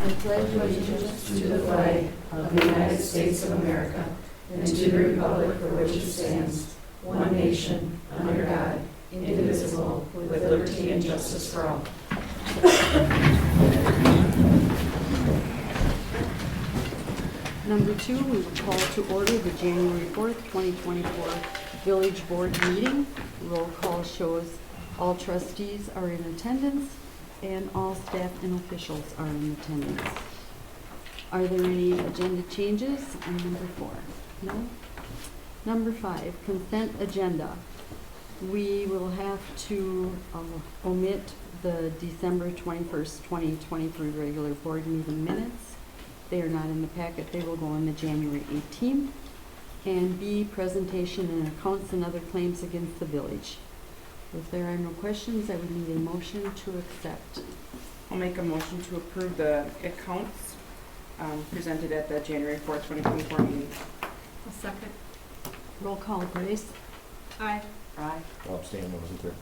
I pledge allegiance to the flag of the United States of America and to the republic for which it stands, one nation, under God, indivisible, with liberty and justice for all. Number 2, we will call to order the January 4th, 2024 Village Board meeting. Roll call shows all trustees are in attendance and all staff and officials are in attendance. Are there any agenda changes on number 4? No? Number 5, consent agenda. We will have to omit the December 21st, 2023 regular board meeting minutes. They are not in the packet. They will go on the January 18th. And B, presentation and accounts and other claims against the village. If there are no questions, I would need a motion to accept. I'll make a motion to approve the accounts presented at the January 4th, 2024 meeting. A second. Roll call, Grace. Aye. Aye. I'll abstain, I wasn't there.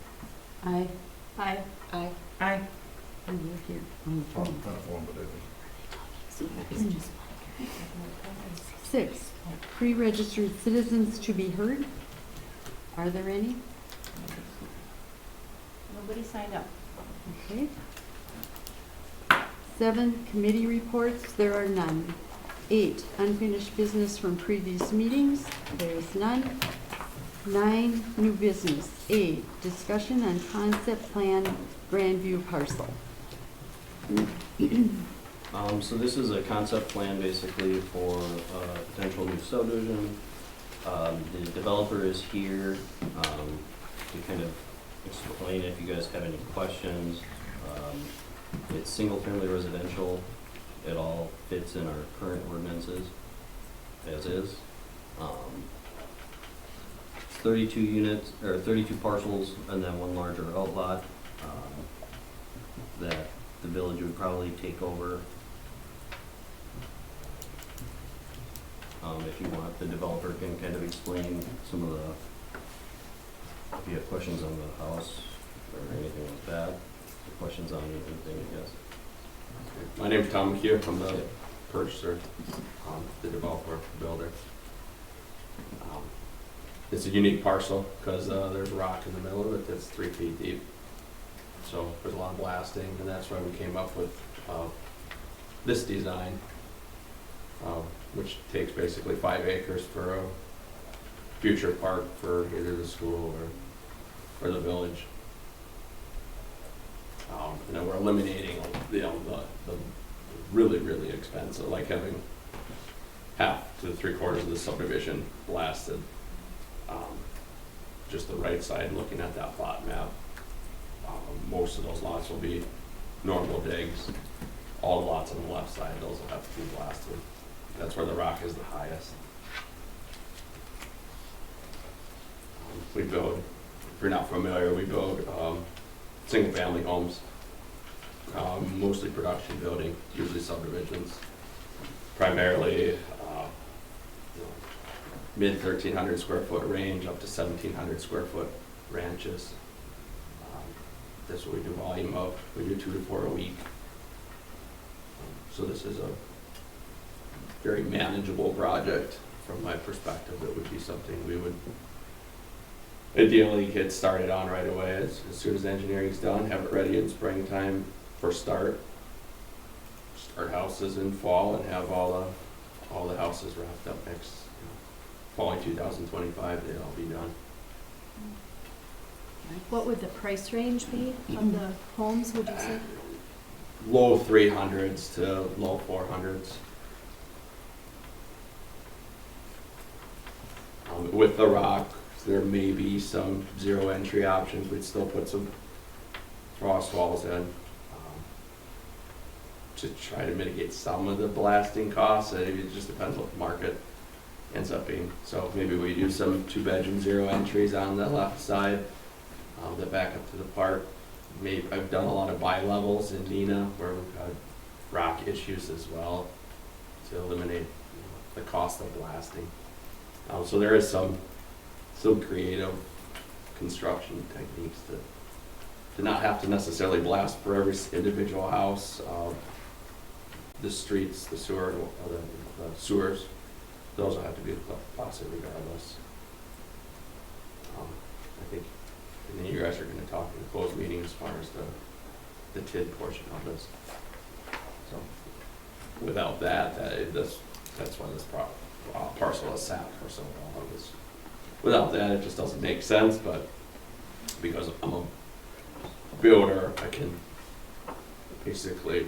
Aye. Aye. Aye. Aye. And you're here on the Oh, phone. not a phone, but I think. 6, pre-registered citizens to be heard. Are there any? Nobody signed up. Okay. 7, committee reports. There are none. 8, unfinished business from previous meetings. There is none. 9, new business. A, discussion on concept plan Grandview parcel. So this is a concept plan basically for a potential new subdivision. The developer is here to kind of explain if you guys have any questions. It's single-family residential. It all fits in our current ordinances as is. It's 32 units, or 32 parcels, and then one larger outlot that the village would probably take over. If you want, the developer can kind of explain some of the, if you have questions on the house or anything like that, or questions on anything, I guess. My name's Tom McHugh. I'm the purchaser, the developer, builder. It's a unique parcel because there's rock in the middle of it that's 3 feet deep. So there's a lot of blasting, and that's why we came up with this design, which takes basically 5 acres for a future park for either the school or the village. And then we're eliminating, the really, really expensive, like having half to 3/4 of the subdivision blasted. Just the right side, looking at that plot map. Most of those lots will be normal digs. All the lots on the left side, those will have to be blasted. That's where the rock is the highest. We build, if you're not familiar, we build single family homes, mostly production building, usually subdivisions, primarily mid 1,300 square foot range up to 1,700 square foot ranches. That's what we do volume of. We do 2 to 4 a week. So this is a very manageable project from my perspective. It would be something we would ideally get started on right away as soon as engineering's done, have it ready in springtime for start houses in fall and have all the houses wrapped up next fall in 2025. They'll all be done. What would the price range be of the homes, would you say? Low 300s to low 400s. With the rock, there may be some zero entry options. We'd still put some frost walls in to try to mitigate some of the blasting costs. It just depends what the market ends up being. So maybe we do some 2-bedroom zero entries on the left side that back up to the park. Maybe I've done a lot of bi-levels in Neenah where we've had rock issues as well to eliminate the cost of blasting. So there is some creative construction techniques to not have to necessarily blast for every individual house. the streets, the sewer, the sewers, those will have to be blasted regardless. I think, and then you guys are gonna talk in closed meeting as far as the TID portion of this. So, without that's why this parcel is sat for so long. Without that, it just doesn't make sense, but because I'm a builder, I can basically,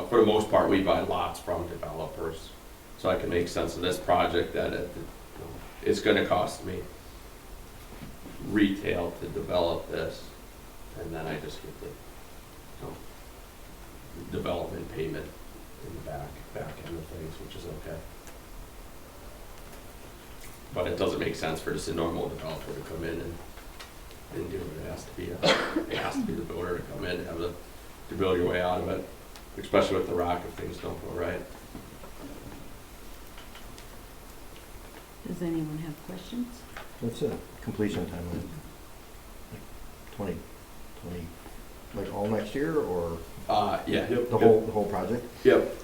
for the most part, we buy lots from developers. So I can make sense of this project that it's gonna cost me retail to develop this, and then I just get the development payment in the back end of things, which is okay. But it doesn't make sense for just a normal developer to come in and do it. It has to be the builder to come in and have to build your way out of it, especially with the rock if things don't go right. Does anyone have questions? What's the completion timeline? Like 20, like all next year or Yeah. Yep. the whole project? Yep.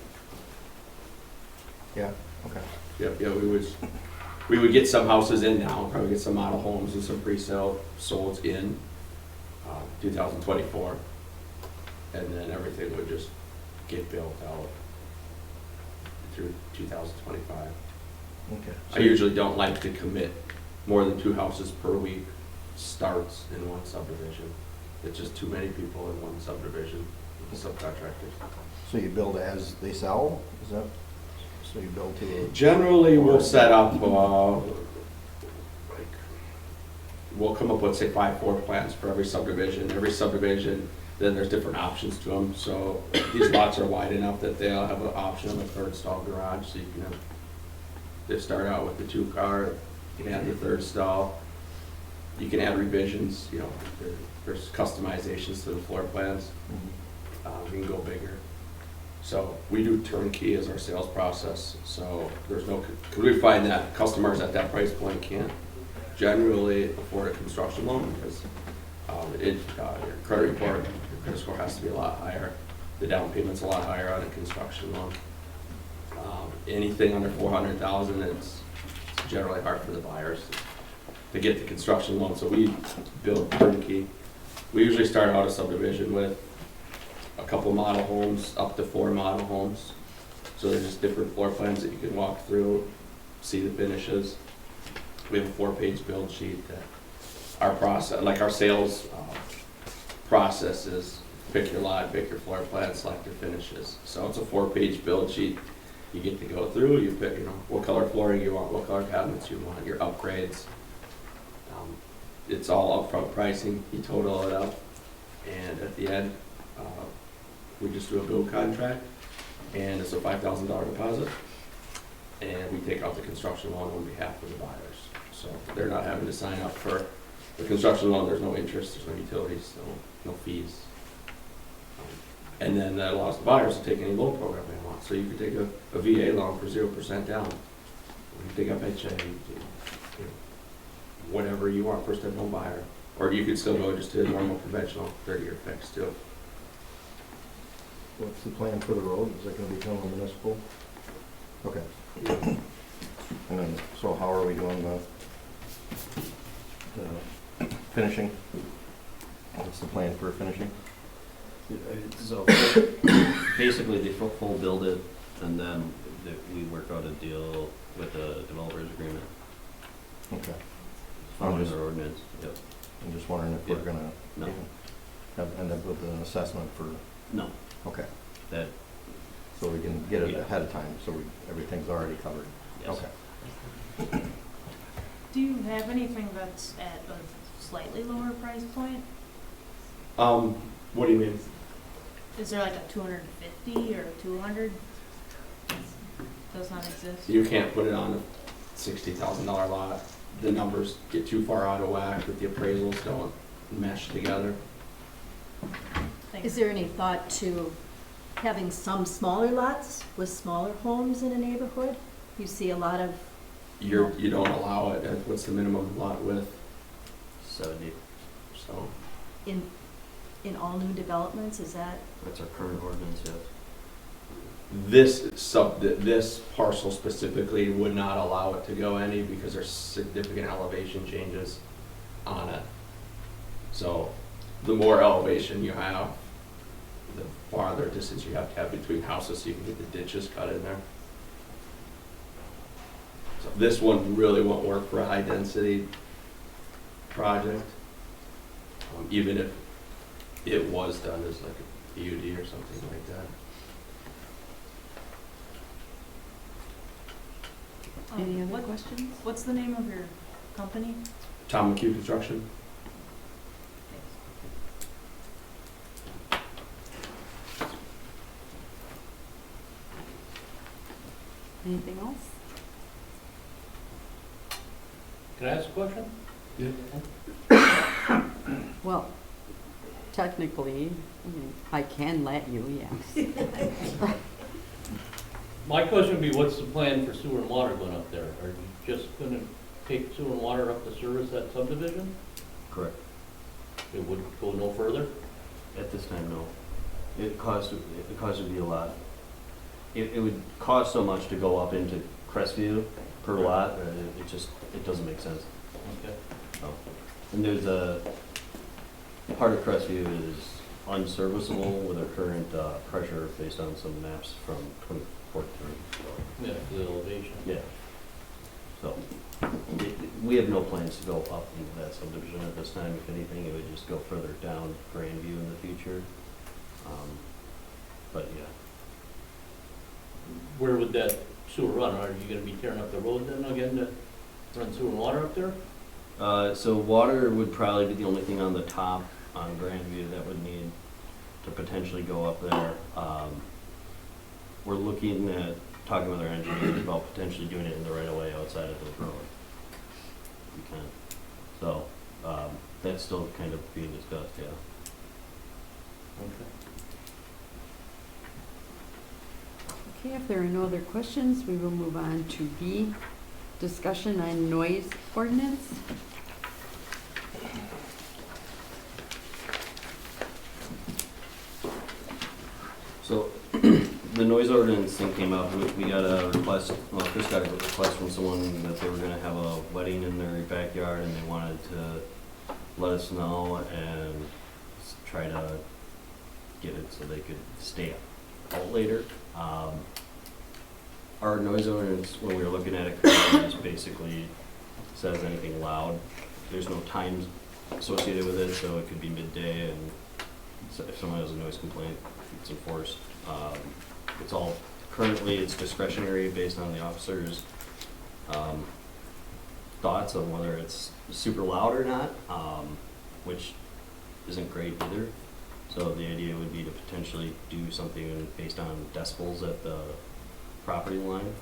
Yeah, okay. Yep. Yeah. We would get some houses in now, probably get some model homes and some pre-sale solds in 2024, and then everything would just get built out through 2025. Okay. I usually don't like to commit more than 2 houses per week starts in one subdivision. It's just too many people in one subdivision, subcontractors. So you build as they sell? Is that, so you build to a... Generally, we'll set up, we'll come up with, say, 5 floor plans for every subdivision. Every subdivision, then there's different options to them. So these lots are wide enough that they'll have an option of a 3rd stall garage, so you can have, they start out with the 2-car, you can add the 3rd stall, you can add revisions, there's customizations to the floor plans. We can go bigger. So we do turnkey as our sales process. So there's no, because we find that customers at that price point can't generally afford a construction loan because your credit report, your credit score has to be a lot higher. The down payment's a lot higher on a construction loan. Anything under $400,000, it's generally hard for the buyers to get the construction loan. So we build turnkey. We usually start out a subdivision with a couple model homes, up to 4 model homes. So there's just different floor plans that you can walk through, see the finishes. We have a 4-page build sheet that our process, like our sales process is pick your lot, pick your floor plan, select your finishes. So it's a 4-page build sheet. You get to go through, you pick, what color flooring you want, what color cabinets you want, your upgrades. It's all upfront pricing, you total it up, and at the end, we just do a build contract, and it's a $5,000 deposit, and we take out the construction loan on behalf of the buyers. So they're not having to sign up for the construction loan, there's no interest, there's no utilities, no fees. And then that allows the buyers to take any loan program they want. So you could take a VA loan for 0% down. You can take FHA, whatever you want, first time home buyer. Or you could still go just to a normal conventional 30-year fix too. What's the plan for the road? Is that going to become a municipal? Okay. And then, so how are we doing the finishing? What's the plan for finishing? So basically, they full build it, and then we work out a deal with the developer's agreement. Okay. Following our ordinance. Yep. I'm just wondering if we're Yeah. gonna No. end up with an assessment for, No. okay, That. so we can get it Yeah. ahead of time, so everything's already covered. Yes. Okay. Do you have anything that's at a slightly lower price point? What do you mean? Is there like a 250 or 200? Does not exist. You can't put it on a $60,000 lot. The numbers get too far out of whack with the appraisals don't mesh together. Thanks. Is there any thought to having some smaller lots with smaller homes in a neighborhood? You see a lot of, You don't allow it. What's the minimum lot width? 70. So in all new developments, is that, That's our current ordinance, yes. this parcel specifically would not allow it to go any because there's significant elevation changes on it. So the more elevation you have, the farther distance you have to have between houses so you can get the ditches cut in there. So this one really won't work for a high density project, even if it was done as like a PUD or something like that. Any other What- questions? What's the name of your company? Tom McHugh Construction. Anything else? Can I ask a question? Well, technically, I can let you, yes. My question would be, what's the plan for sewer and water going up there? Are you just gonna take sewer and water up to service that subdivision? Correct. It would go no further? At this time, no. The cost would be a lot. It would cost so much to go up into Crestview per lot, it doesn't make sense. Okay. Oh. And there's a, part of Crestview is unserviceable with our current pressure based on some maps from 2014. Yeah, the elevation. Yeah. So, we have no plans to go up into that subdivision at this time. If anything, it would just go further down Grandview in the future. But yeah. Where would that sewer run? Are you gonna be tearing up the road then again to run sewer and water up there? So water would probably be the only thing on the top on Grandview that would need to potentially go up there. We're looking at talking with our engineers about potentially doing it in the right of way outside of the road. We can. So that's still kind of being discussed, yeah. Okay. Okay, if there are no other questions, we will move on to B, discussion on noise ordinance. So the noise ordinance thing came up, we got a request, well, Chris got a request from someone that they were gonna have a wedding in their backyard and they wanted to let us know and try to get it so they could stay out later. Our noise ordinance, when we were looking at it, just basically says anything loud. There's no times associated with it, so it could be midday, and so if someone has a noise complaint, it's enforced. It's all, currently it's discretionary based on the officer's thoughts on whether it's super loud or not, which isn't great either. So the idea would be to potentially do something based on decibels at the property line.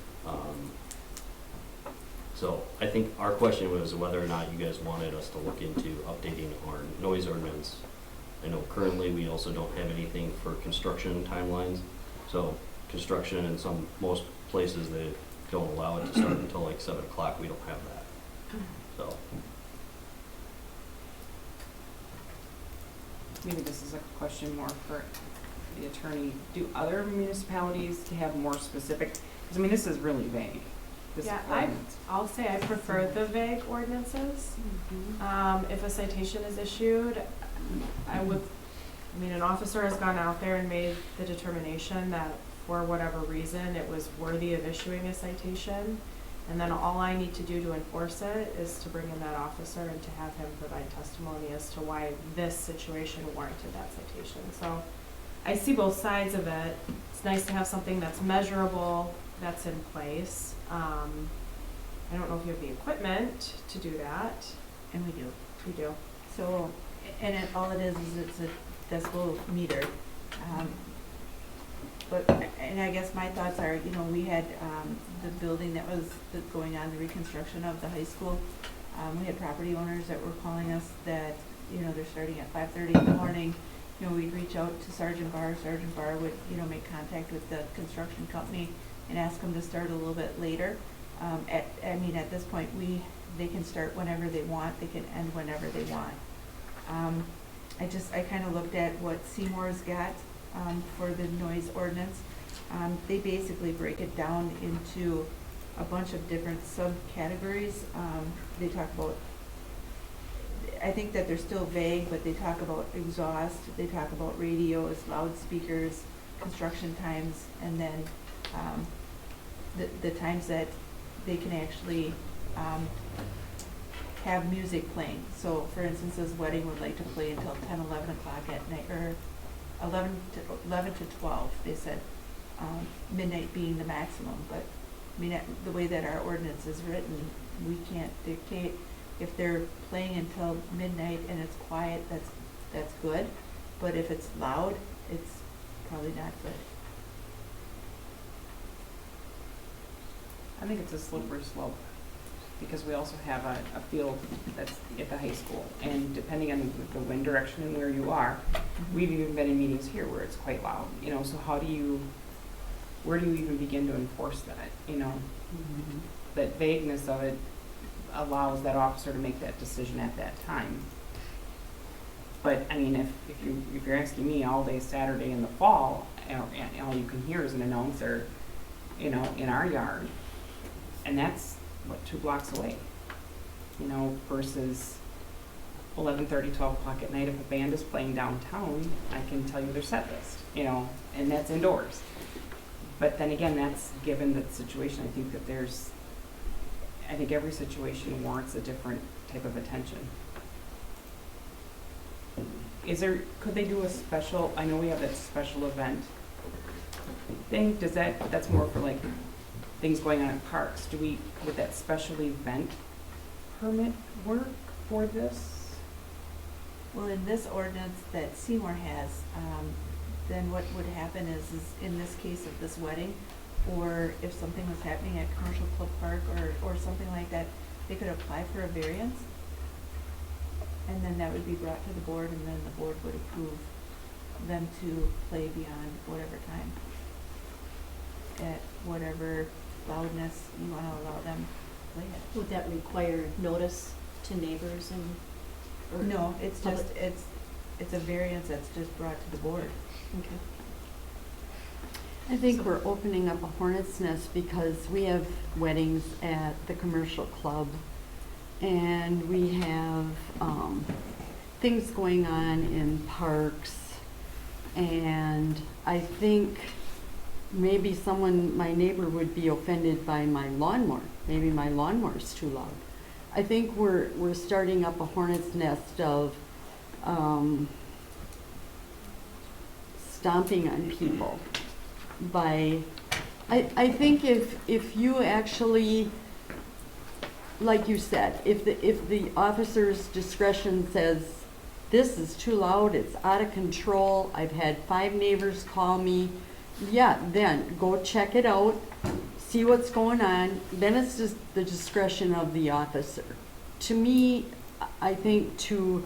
So I think our question was whether or not you guys wanted us to look into updating our noise ordinance. I know currently we also don't have anything for construction timelines. So construction in most places, they don't allow it to start until like 7 o'clock. We don't have that. So. Maybe this is a question more for the attorney. Do other municipalities have more specific, because I mean, this is really vague. This Yeah, ordinance. I'll say I prefer the vague ordinances. If a citation is issued, an officer has gone out there and made the determination that for whatever reason, it was worthy of issuing a citation. And then all I need to do to enforce it is to bring in that officer and to have him provide testimony as to why this situation warranted that citation. So I see both sides of it. It's nice to have something that's measurable, that's in place. I don't know if you have the equipment to do that. And we do. You do. So, all it is it's a decibel meter. And I guess my thoughts are, we had the building that was going on, the reconstruction of the high school. We had property owners that were calling us that, they're starting at 5:30 in the morning. We'd reach out to Sergeant Barr. Sergeant Barr would, make contact with the construction company and ask them to start a little bit later. At this point, they can start whenever they want. They can end whenever they want. I kind of looked at what Seymour's got for the noise ordinance. They basically break it down into a bunch of different subcategories. They talk about, I think that they're still vague, but they talk about exhaust, they talk about radios, loudspeakers, construction times, and then the times that they can actually have music playing. So for instance, this wedding would like to play until 10, 11 o'clock at night, or 11 to 12, they said, midnight being the maximum. But I mean, the way that our ordinance is written, we can't dictate. If they're playing until midnight and it's quiet, that's good. But if it's loud, it's probably not good. I think it's a slippery slope, because we also have a field that's at the high school, and depending on the wind direction and where you are, we've even been in meetings here where it's quite loud, you know, so where do you even begin to enforce that, you know? That vagueness of it allows that officer to make that decision at that time. But, I mean, if you're asking me all day Saturday in the fall, and all you can hear is an announcer, you know, in our yard, and that's, what, 2 blocks away, you know, versus 11:30, 12 o'clock at night, if a band is playing downtown, I can tell you their set list, you know, and that's indoors. But then again, that's given the situation. I think that I think every situation warrants a different type of attention. Could they do a special, I know we have that special event thing, that's more for like things going on in parks. Would that special event permit work for this? Well, in this ordinance that Seymour has, then what would happen is in this case of this wedding, or if something was happening at Commercial Club Park or something like that, they could apply for a variance, and then that would be brought to the board, and then the board would approve them to play beyond whatever time, at whatever loudness you want to allow them to play it. Would that require notice to neighbors and? Or No, it's just, public? it's a variance that's just brought to the board. Okay. I think we're opening up a hornet's nest because we have weddings at the commercial club, and we have things going on in parks, and I think maybe my neighbor would be offended by my lawnmower. Maybe my lawnmower's too loud. I think we're starting up a hornet's nest of stomping on people by, I think if you actually, like you said, if the officer's discretion says, this is too loud, it's out of control, I've had 5 neighbors call me, yeah, then go check it out, see what's going on, then it's just the discretion of the officer. To me, I think to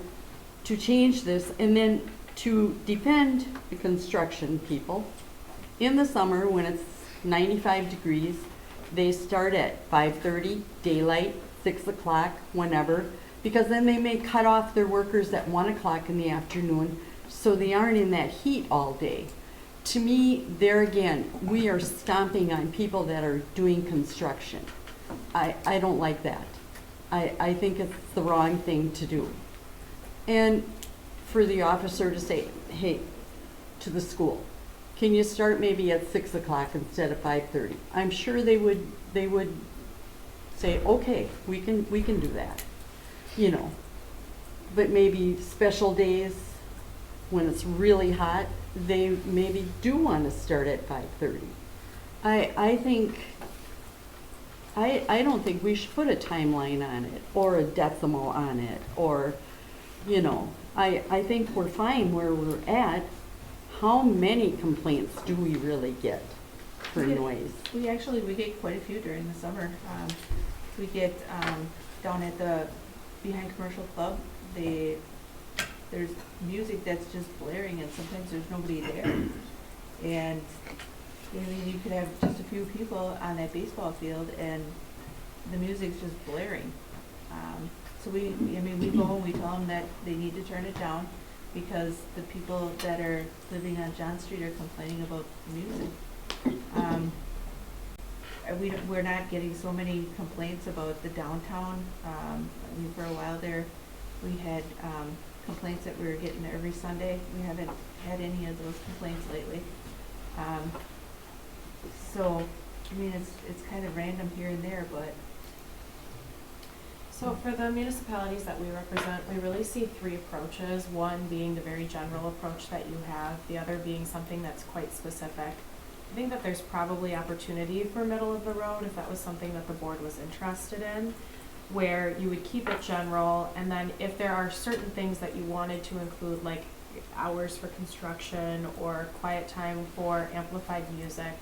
change this, and then to defend the construction people, in the summer when it's 95 degrees, they start at 5:30, daylight, 6 o'clock, whenever, because then they may cut off their workers at 1 o'clock in the afternoon, so they aren't in that heat all day. To me, there again, we are stomping on people that are doing construction. I don't like that. I think it's the wrong thing to do. And for the officer to say, hey, to the school, can you start maybe at 6 o'clock instead of 5:30? I'm sure they would say, okay, we can do that, you know. But maybe special days when it's really hot, they maybe do want to start at 5:30. I don't think we should put a timeline on it or a decimal on it, or, you know, I think we're fine where we're at. How many complaints do we really get for noise? We get quite a few during the summer. We get down at the behind Commercial Club, there's music that's just blaring, and sometimes there's nobody there. And I mean, you could have just a few people on that baseball field, and the music's just blaring. So we go and we tell them that they need to turn it down, because the people that are living on John Street are complaining about the music. We're not getting so many complaints about the downtown. I mean, for a while there, we had, complaints that we were getting every Sunday. We haven't had any of those complaints lately. So, I mean, it's kind of random here and there, but So for the municipalities that we represent, we really see three approaches. One being the very general approach that you have, the other being something that's quite specific. I think that there's probably opportunity for middle of the road if that was something that the board was interested in, where you would keep it general, and then if there are certain things that you wanted to include, like hours for construction or quiet time for amplified music,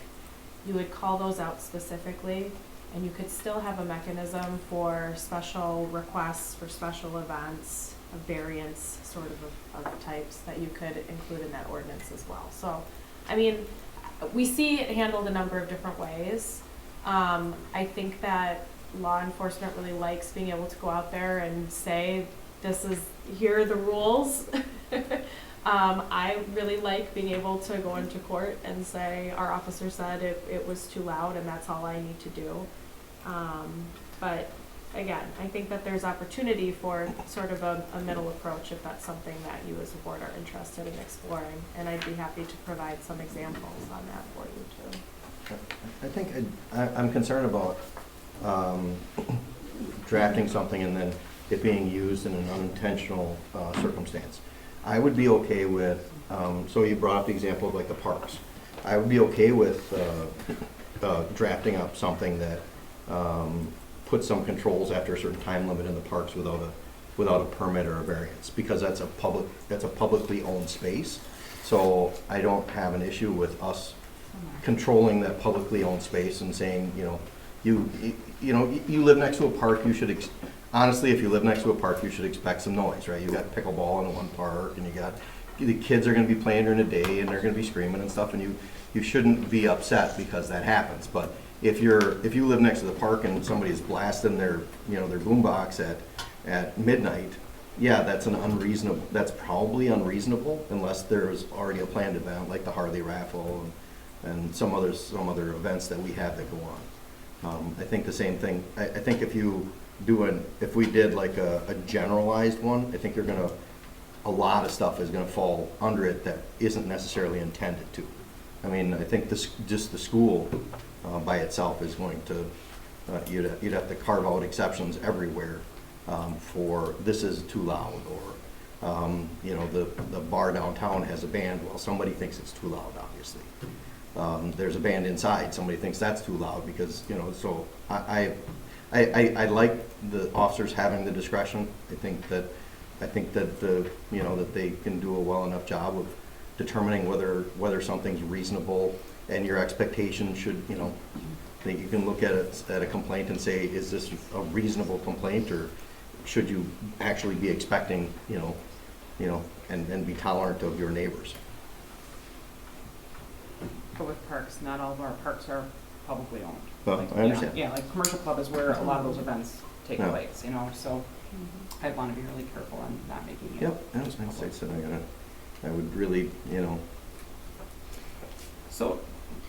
you would call those out specifically, and you could still have a mechanism for special requests for special events, a variance sort of types that you could include in that ordinance as well. So, I mean, we see it handled a number of different ways. I think that law enforcement really likes being able to go out there and say, here are the rules. I really like being able to go into court and say, our officer said it was too loud and that's all I need to do. But again, I think that there's opportunity for sort of a middle approach if that's something that you as a board are interested in exploring. And I'd be happy to provide some examples on that for you too. I think I'm concerned about drafting something and then it being used in an unintentional circumstance. I would be okay with, so you brought up the example of like the parks. I would be okay with drafting up something that puts some controls after a certain time limit in the parks without a permit or a variance, because that's a publicly owned space. So I don't have an issue with us controlling that publicly owned space and saying, you live next to a park, you should honestly, if you live next to a park, you should expect some noise, right? You got pickleball in one park, and the kids are going to be playing during the day, and they're going to be screaming and stuff, and you shouldn't be upset because that happens. But if you live next to the park and somebody's blasting their boombox at midnight, yeah, that's probably unreasonable unless there's already a planned event like the Harley raffle and some other events that we have that go on. I think the same thing. I think if we did like a generalized one, I think a lot of stuff is gonna fall under it that isn't necessarily intended to. I mean, I think just the school by itself is going to, you'd have to carve out exceptions everywhere for this is too loud, or the bar downtown has a band, well, somebody thinks it's too loud, obviously. There's a band inside, somebody thinks that's too loud because, so I like the officers having the discretion. I think that that they can do a well enough job of determining whether something's reasonable, and your expectation should, that you can look at a complaint and say, is this a reasonable complaint, or should you actually be expecting, and be tolerant of your neighbors. But with parks, not all of our parks are publicly owned. Well, I understand. Yeah, like commercial club is where a lot of those events take Yeah. place, so I want to be really careful on not making it. Yep, I would really, So,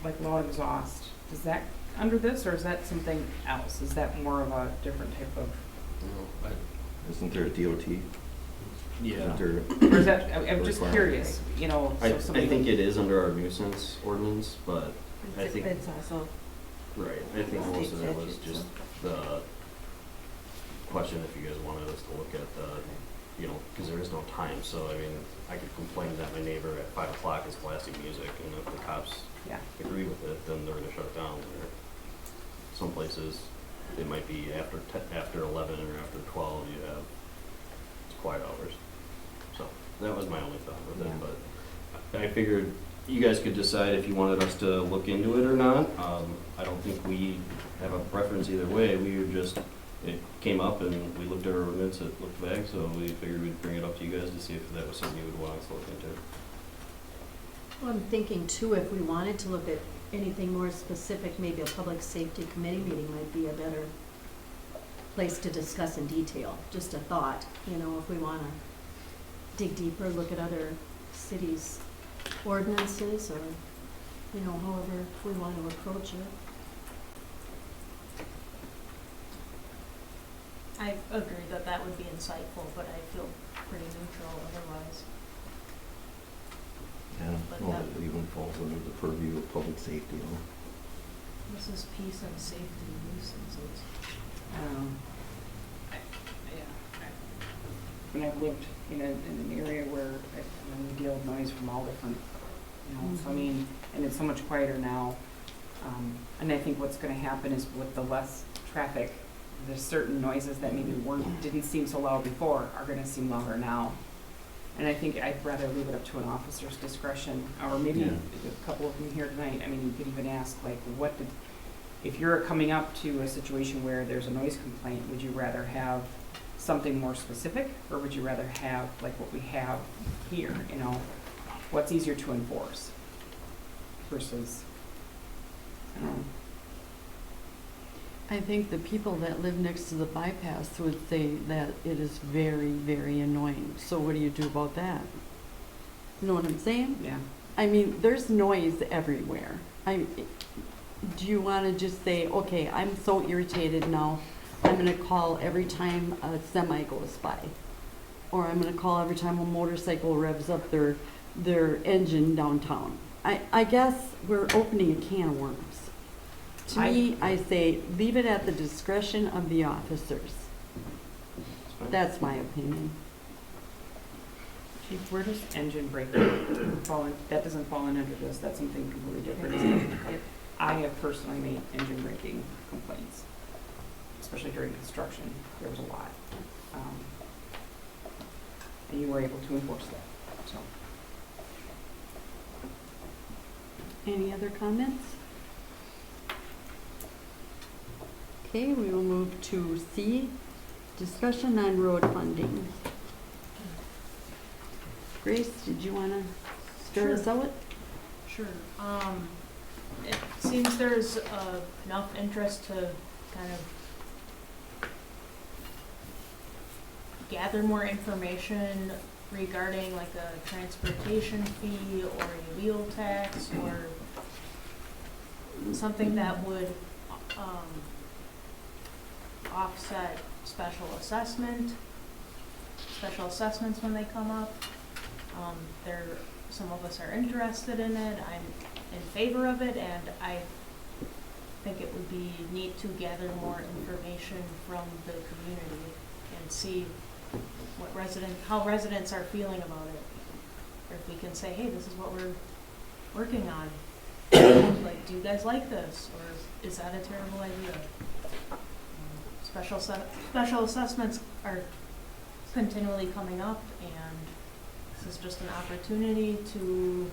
like loud exhaust, is that under this, or is that something else? Is that more of a different type of, isn't there a DOT? Yeah. Isn't there or is that, I'm just Requirement. curious, I so somebody. think it is under our nuisance ordinance, but I think, it's also, right, I think most of it was Statute, just the question if you guys wanted us to look at because there is no time, so I mean, I could complain that my neighbor at 5 o'clock is blasting music, and if the cops Yeah. agree with it, then they're gonna shut it down. Or some places, it might be after 11 or after 12, you have quiet hours. So that was my only thought with it, Yeah. but I figured you guys could decide if you wanted us to look into it or not. I don't think we have a preference either way. It came up and we looked at our ordinance, it looked vague, so we figured we'd bring it up to you guys to see if that was something you would want us to look into. Well, I'm thinking too, if we wanted to look at anything more specific, maybe a public safety committee meeting might be a better place to discuss in detail. Just a thought, if we want to dig deeper, look at other cities' ordinances or you know, however we want to approach it. I agree that that would be insightful, but I feel pretty neutral otherwise. Yeah, But well, that- it even falls under the purview of public safety, you know. This is peace and safety nuisances. And I've lived in an area where we deal with noise from all different, so I mean, and it's so much quieter now. And I think what's gonna happen is with the less traffic, there's certain noises that maybe didn't seem so loud before are gonna seem louder now. And I think I'd rather leave it up to an officer's discretion, or maybe Yeah. a couple of them here tonight. I mean, you could even ask, like, if you're coming up to a situation where there's a noise complaint, would you rather have something more specific, or would you rather have like what we have here, what's easier to enforce versus, I don't know. I think the people that live next to the bypass would say that it is very, very annoying. So what do you do about that? You know what I'm saying? Yeah. I mean, there's noise everywhere. Do you want to just say, okay, I'm so irritated now, I'm going to call every time a semi goes by, or I'm going to call every time a motorcycle revs up their engine downtown. I guess we're opening a can of worms. To me, I say leave it at the discretion of the officers. That's my opinion. Chief, where does engine braking fall in? That doesn't fall in under this, that's something completely different, isn't it? I have personally made engine braking complaints, especially during construction. There was a lot. And you were able to enforce that, so. Any other comments? Okay, we will move to C, discussion on road funding. Grace, did you want to start us out? Sure. It seems there's enough interest to kind of gather more information regarding like a transportation fee or a wheel tax or something that would offset special assessments when they come up. Some of us are interested in it. I'm in favor of it, and I think it would be neat to gather more information from the community and see how residents are feeling about it. Or if we can say, hey, this is what we're working on. Like, do you guys like this? Or is that a terrible idea? Special assessments are continually coming up, and this is just an opportunity to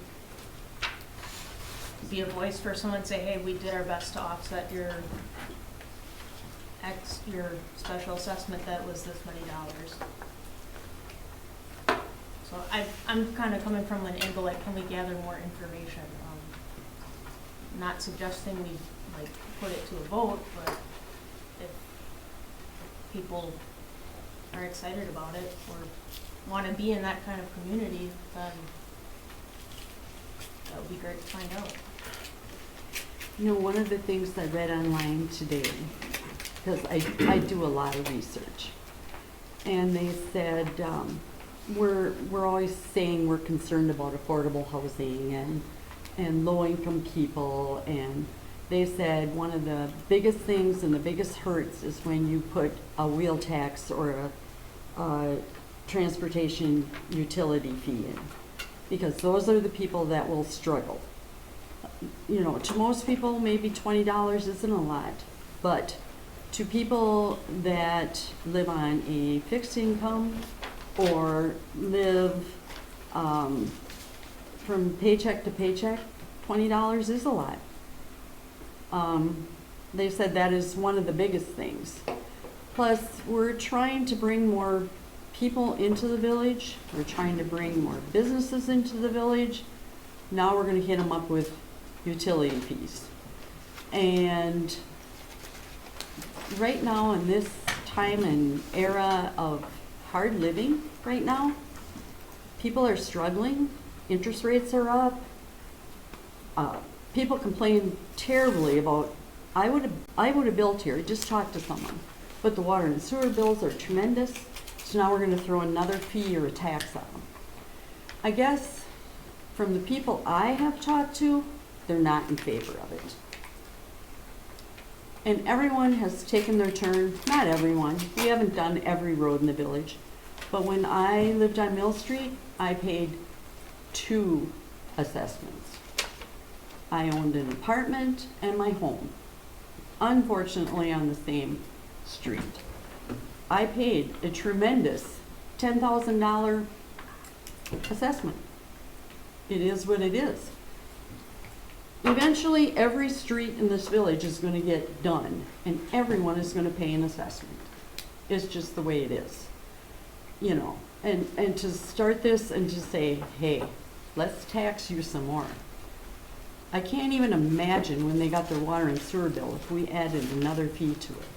be a voice for someone, say, hey, we did our best to offset your special assessment that was this many dollars. So I'm kind of coming from an angle like, can we gather more information? Not suggesting we like put it to a vote, but if people are excited about it or want to be in that kind of community, then that would be great to find out. You know, one of the things I read online today, because I do a lot of research, and they said we're always saying we're concerned about affordable housing and low-income people, and they said one of the biggest things and the biggest hurts is when you put a wheel tax or a transportation utility fee in, because those are the people that will struggle. You know, to most people, maybe $20 isn't a lot, but to people that live on a fixed income or live from paycheck to paycheck, $20 is a lot. They said that is one of the biggest things. Plus, we're trying to bring more people into the village. We're trying to bring more businesses into the village. Now we're going to hit them up with utility fees. And right now, in this time and era of hard living right now, people are struggling. Interest rates are up. people complain terribly about, I would have built here, just talked to someone, but the water and sewer bills are tremendous, so now we're gonna throw another fee or a tax on them. I guess from the people I have talked to, they're not in favor of it. And everyone has taken their turn, not everyone, we haven't done every road in the village, but when I lived on Mill Street, I paid 2 assessments. I owned an apartment and my home, unfortunately on the same street. I paid a tremendous $10,000 assessment. It is what it is. Eventually, every street in this village is gonna get done, and everyone is gonna pay an assessment. It's just the way it is, you know. And to start this and to say, hey, let's tax you some more. I can't even imagine when they got their water and sewer bill if we added another fee to it.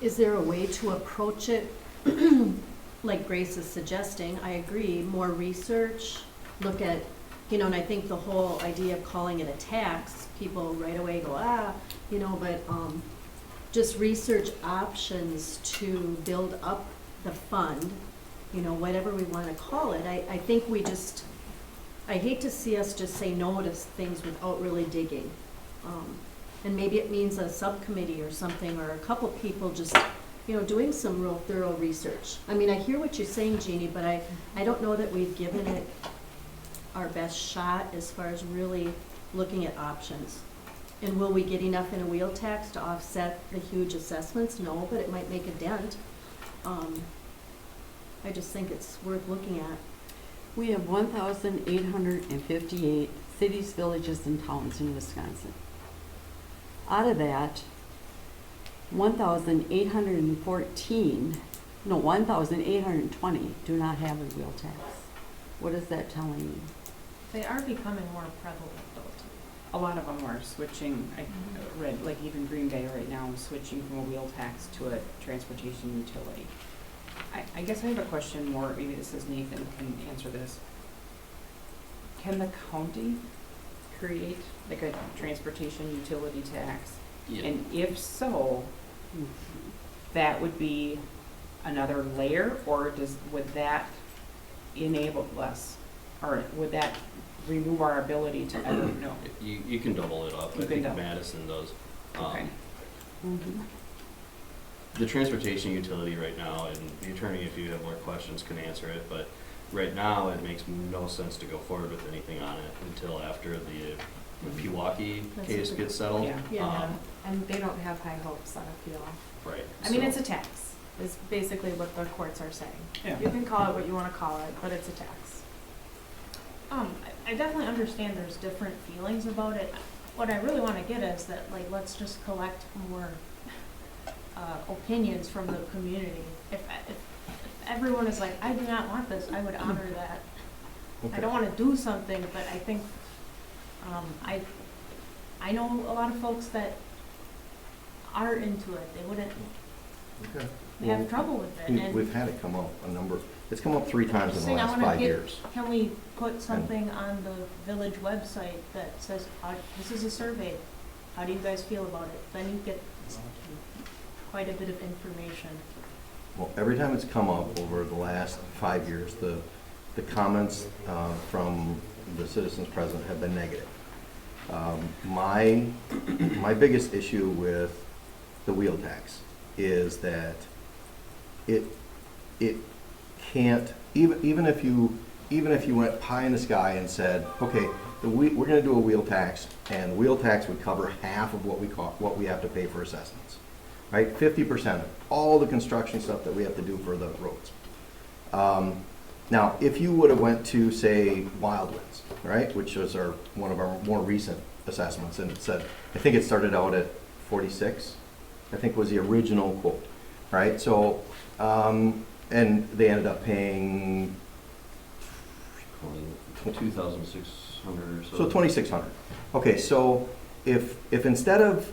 Is there a way to approach it, like Grace is suggesting? I agree, more research, look at, you know, and I think the whole idea of calling it a tax, people right away go, you know, but just research options to build up the fund, you know, whatever we want to call it. I think we just, I hate to see us just say no to things without really digging. And maybe it means a subcommittee or something, or a couple people just, you know, doing some real thorough research. I mean, I hear what you're saying, Jeannie, but I don't know that we've given it our best shot as far as really looking at options. And will we get enough in a wheel tax to offset the huge assessments? No, but it might make a dent. I just think it's worth looking at. We have 1,858 cities, villages, and towns in Wisconsin. Out of that, 1,820 do not have a wheel tax. What is that telling you? They are becoming more prevalent though, too. A lot of them are switching, I read, like even Green Bay right now is switching from a wheel tax to a transportation utility. I guess I have a question more, maybe this is Nathan can answer this. Can the county create like a transportation utility tax? Yeah. And if so, that would be another layer, or would that enable us, or would that remove our ability to ever know? You can double it up. You I can think double. Madison does. Okay. The transportation utility right now, and the attorney, if you have more questions, can answer it, but right now, it makes no sense to go forward with anything on it until after the Pewaukee case gets settled. Yeah. Yeah, and they don't have high hopes on appeal. Right. I mean, so- it's a tax, is basically what the courts are saying. Yeah. You can call it what you want to call it, but it's a tax. I definitely understand there's different feelings about it. What I really want to get is that, like, let's just collect more opinions from the community. If everyone is like, I do not want this, I would honor that. I don't want to do something, but I think, I know a lot of folks that are into it. They wouldn't have trouble with it. And We've had it come up it's come up 3 times in the saying I last wanna 5 get- years. Can we put something on the village website that says, this is a survey, how do you guys feel about it? Then you get quite a bit of information. Well, every time it's come up over the last 5 years, the comments from the citizens present have been negative. My biggest issue with the wheel tax is that it can't, even if you went pie in the sky and said, okay, we're going to do a wheel tax, and the wheel tax would cover half of what we have to pay for assessments, right? 50% of all the construction stuff that we have to do for the roads. Now, if you would have went to, say, Wildlands, right, which was one of our more recent assessments, and it said, I think it started out at 46, I think was the original quote, right? So, and they ended up paying 2,600 or so. So 2,600. Okay, so if instead of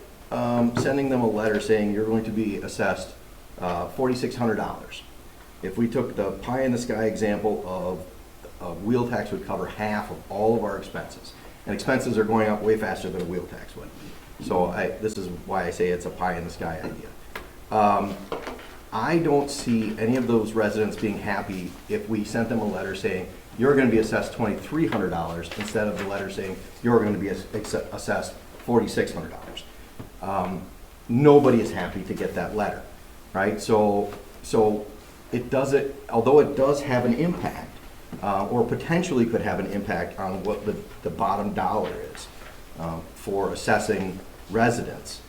sending them a letter saying you're going to be assessed $4,600, if we took the pie in the sky example of wheel tax would cover half of all of our expenses, And expenses are going up way faster than a wheel tax would. So this is why I say it's a pie in the sky idea. I don't see any of those residents being happy if we sent them a letter saying, you're going to be assessed $2,300 instead of the letter saying, you're going to be assessed $4,600. Nobody is happy to get that letter, right? So it doesn't, although it does have an impact, or potentially could have an impact on what the bottom dollar is for assessing residents.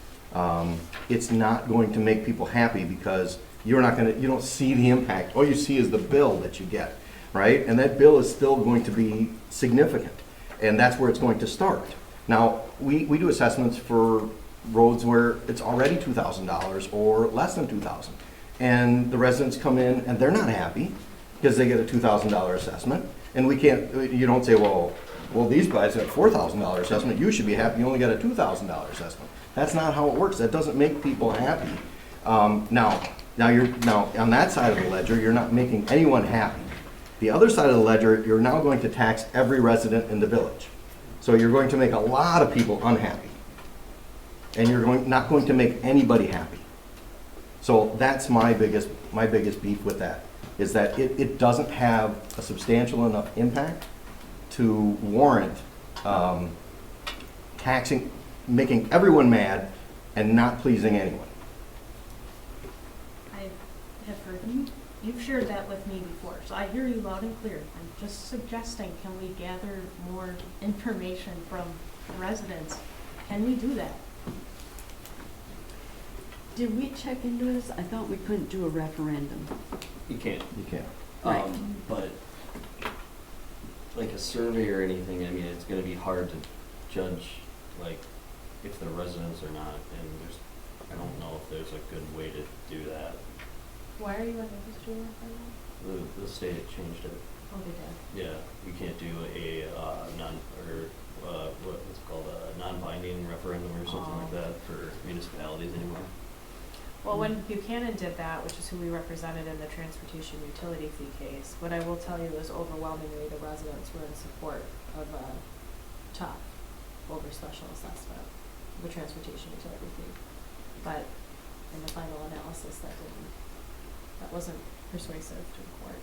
It's not going to make people happy because you don't see the impact. All you see is the bill that you get, right? And that bill is still going to be significant, and that's where it's going to start. Now, we do assessments for roads where it's already $2,000 or less than $2,000, and the residents come in and they're not happy because they get a $2,000 assessment, and you don't say, well, these guys have $4,000 assessment, you should be happy, you only got a $2,000 assessment. That's not how it works. That doesn't make people happy. Now on that side of the ledger, you're not making anyone happy. The other side of the ledger, you're now going to tax every resident in the village. So you're going to make a lot of people unhappy, and you're not going to make anybody happy. So that's my biggest beef with that, is that it doesn't have a substantial enough impact to warrant taxing, making everyone mad and not pleasing anyone. I have heard you. You've shared that with me before, so I hear you loud and clear. I'm just suggesting, can we gather more information from residents? Can we do that? Did we check into this? I thought we couldn't do a referendum. You can't. You can't. Right. But like a survey or anything, I mean, it's gonna be hard to judge, like, if they're residents or not, and I don't know if there's a good way to do that. Why are you unable to do a referendum? The state changed it. Oh, they did. Yeah, you can't do a what's it called, a non-binding referendum or something like that for municipalities anymore. Well, when Buchanan did that, which is who we represented in the transportation utility fee case, what I will tell you is overwhelmingly the residents were in support of a top over special assessment, the transportation utility fee. But in the final analysis, that wasn't persuasive to the court.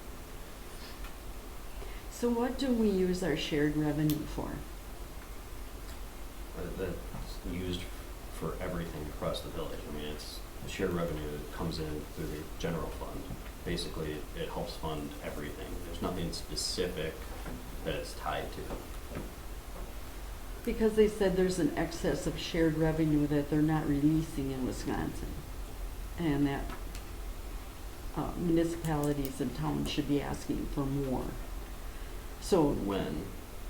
So what do we use our shared revenue for? That's used for everything across the village. I mean, it's the shared revenue that comes in through the general fund. Basically, it helps fund everything. There's nothing specific that it's tied to. Because they said there's an excess of shared revenue that they're not releasing in Wisconsin, and that municipalities and towns should be asking for more. So When?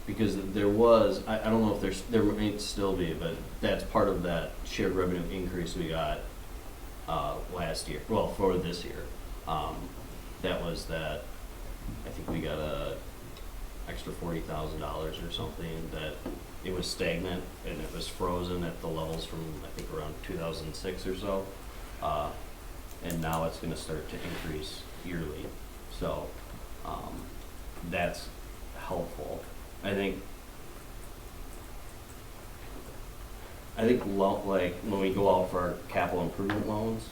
Because there was, I don't know if there might still be, but that's part of that shared revenue increase we got last year, well, for this year. That was that, I think we got a extra $40,000 or something, that it was stagnant and it was frozen at the levels from, I think, around 2006 or so. And now it's gonna start to increase yearly. So, that's helpful. I think like when we go out for our capital improvement loans,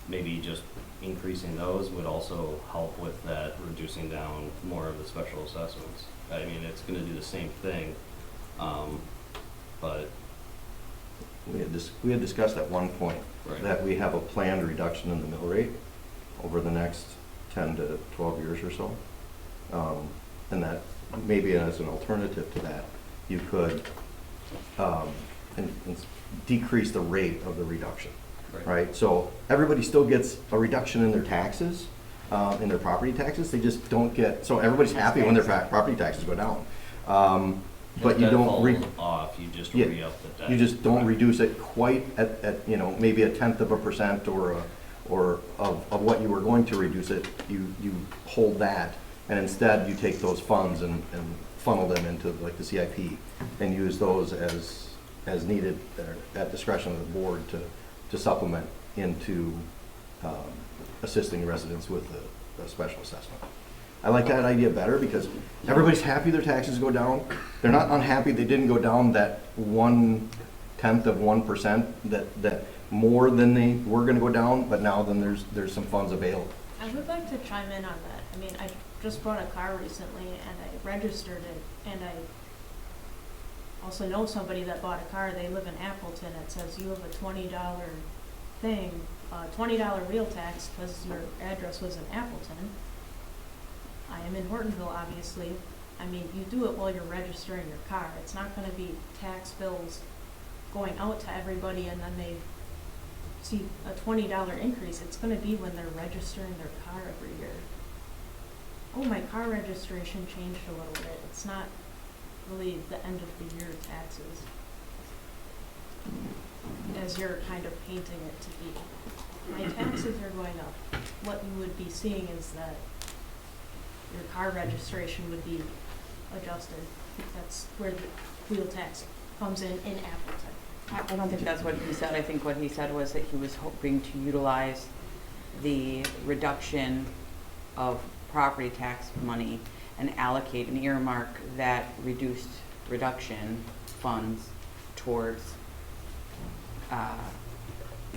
maybe just increasing those would also help with that, reducing down more of the special assessments. I mean, it's gonna do the same thing, but. We had discussed at one point Right. that we have a planned reduction in the mill rate over the next 10 to 12 years or so. And that maybe as an alternative to that, you could decrease the rate of the reduction, right? So everybody still gets a reduction in their taxes, in their property taxes. They just don't get, so everybody's happy when their property taxes go down. But you don't off, you just yeah, re-up the debt. you just don't reduce it quite at maybe 1/10% or of what you were going to reduce it. You hold that, and instead you take those funds and funnel them into like the CIP and use those as needed at discretion of the board to supplement into assisting residents with a special assessment. I like that idea better because everybody's happy their taxes go down. They're not unhappy they didn't go down that 0.1% that more than they were gonna go down, but now then there's some funds available. I would like to chime in on that. I mean, I just bought a car recently and I registered it, and I also know somebody that bought a car. They live in Appleton. It says you have a $20 thing, $20 wheel tax because your address was in Appleton. I am in Hortonville, obviously. I mean, you do it while you're registering your car. It's not going to be tax bills going out to everybody and then they see a $20 increase. It's going to be when they're registering their car every year. Oh, my car registration changed a little bit. It's not really the end of the year taxes, as you're kind of painting it to be. My taxes are going up. What you would be seeing is that your car registration would be adjusted. That's where the wheel tax comes in Appleton. I don't think that's what he said. I think what he said was that he was hoping to utilize the reduction of property tax money and allocate and earmark that reduced reduction funds towards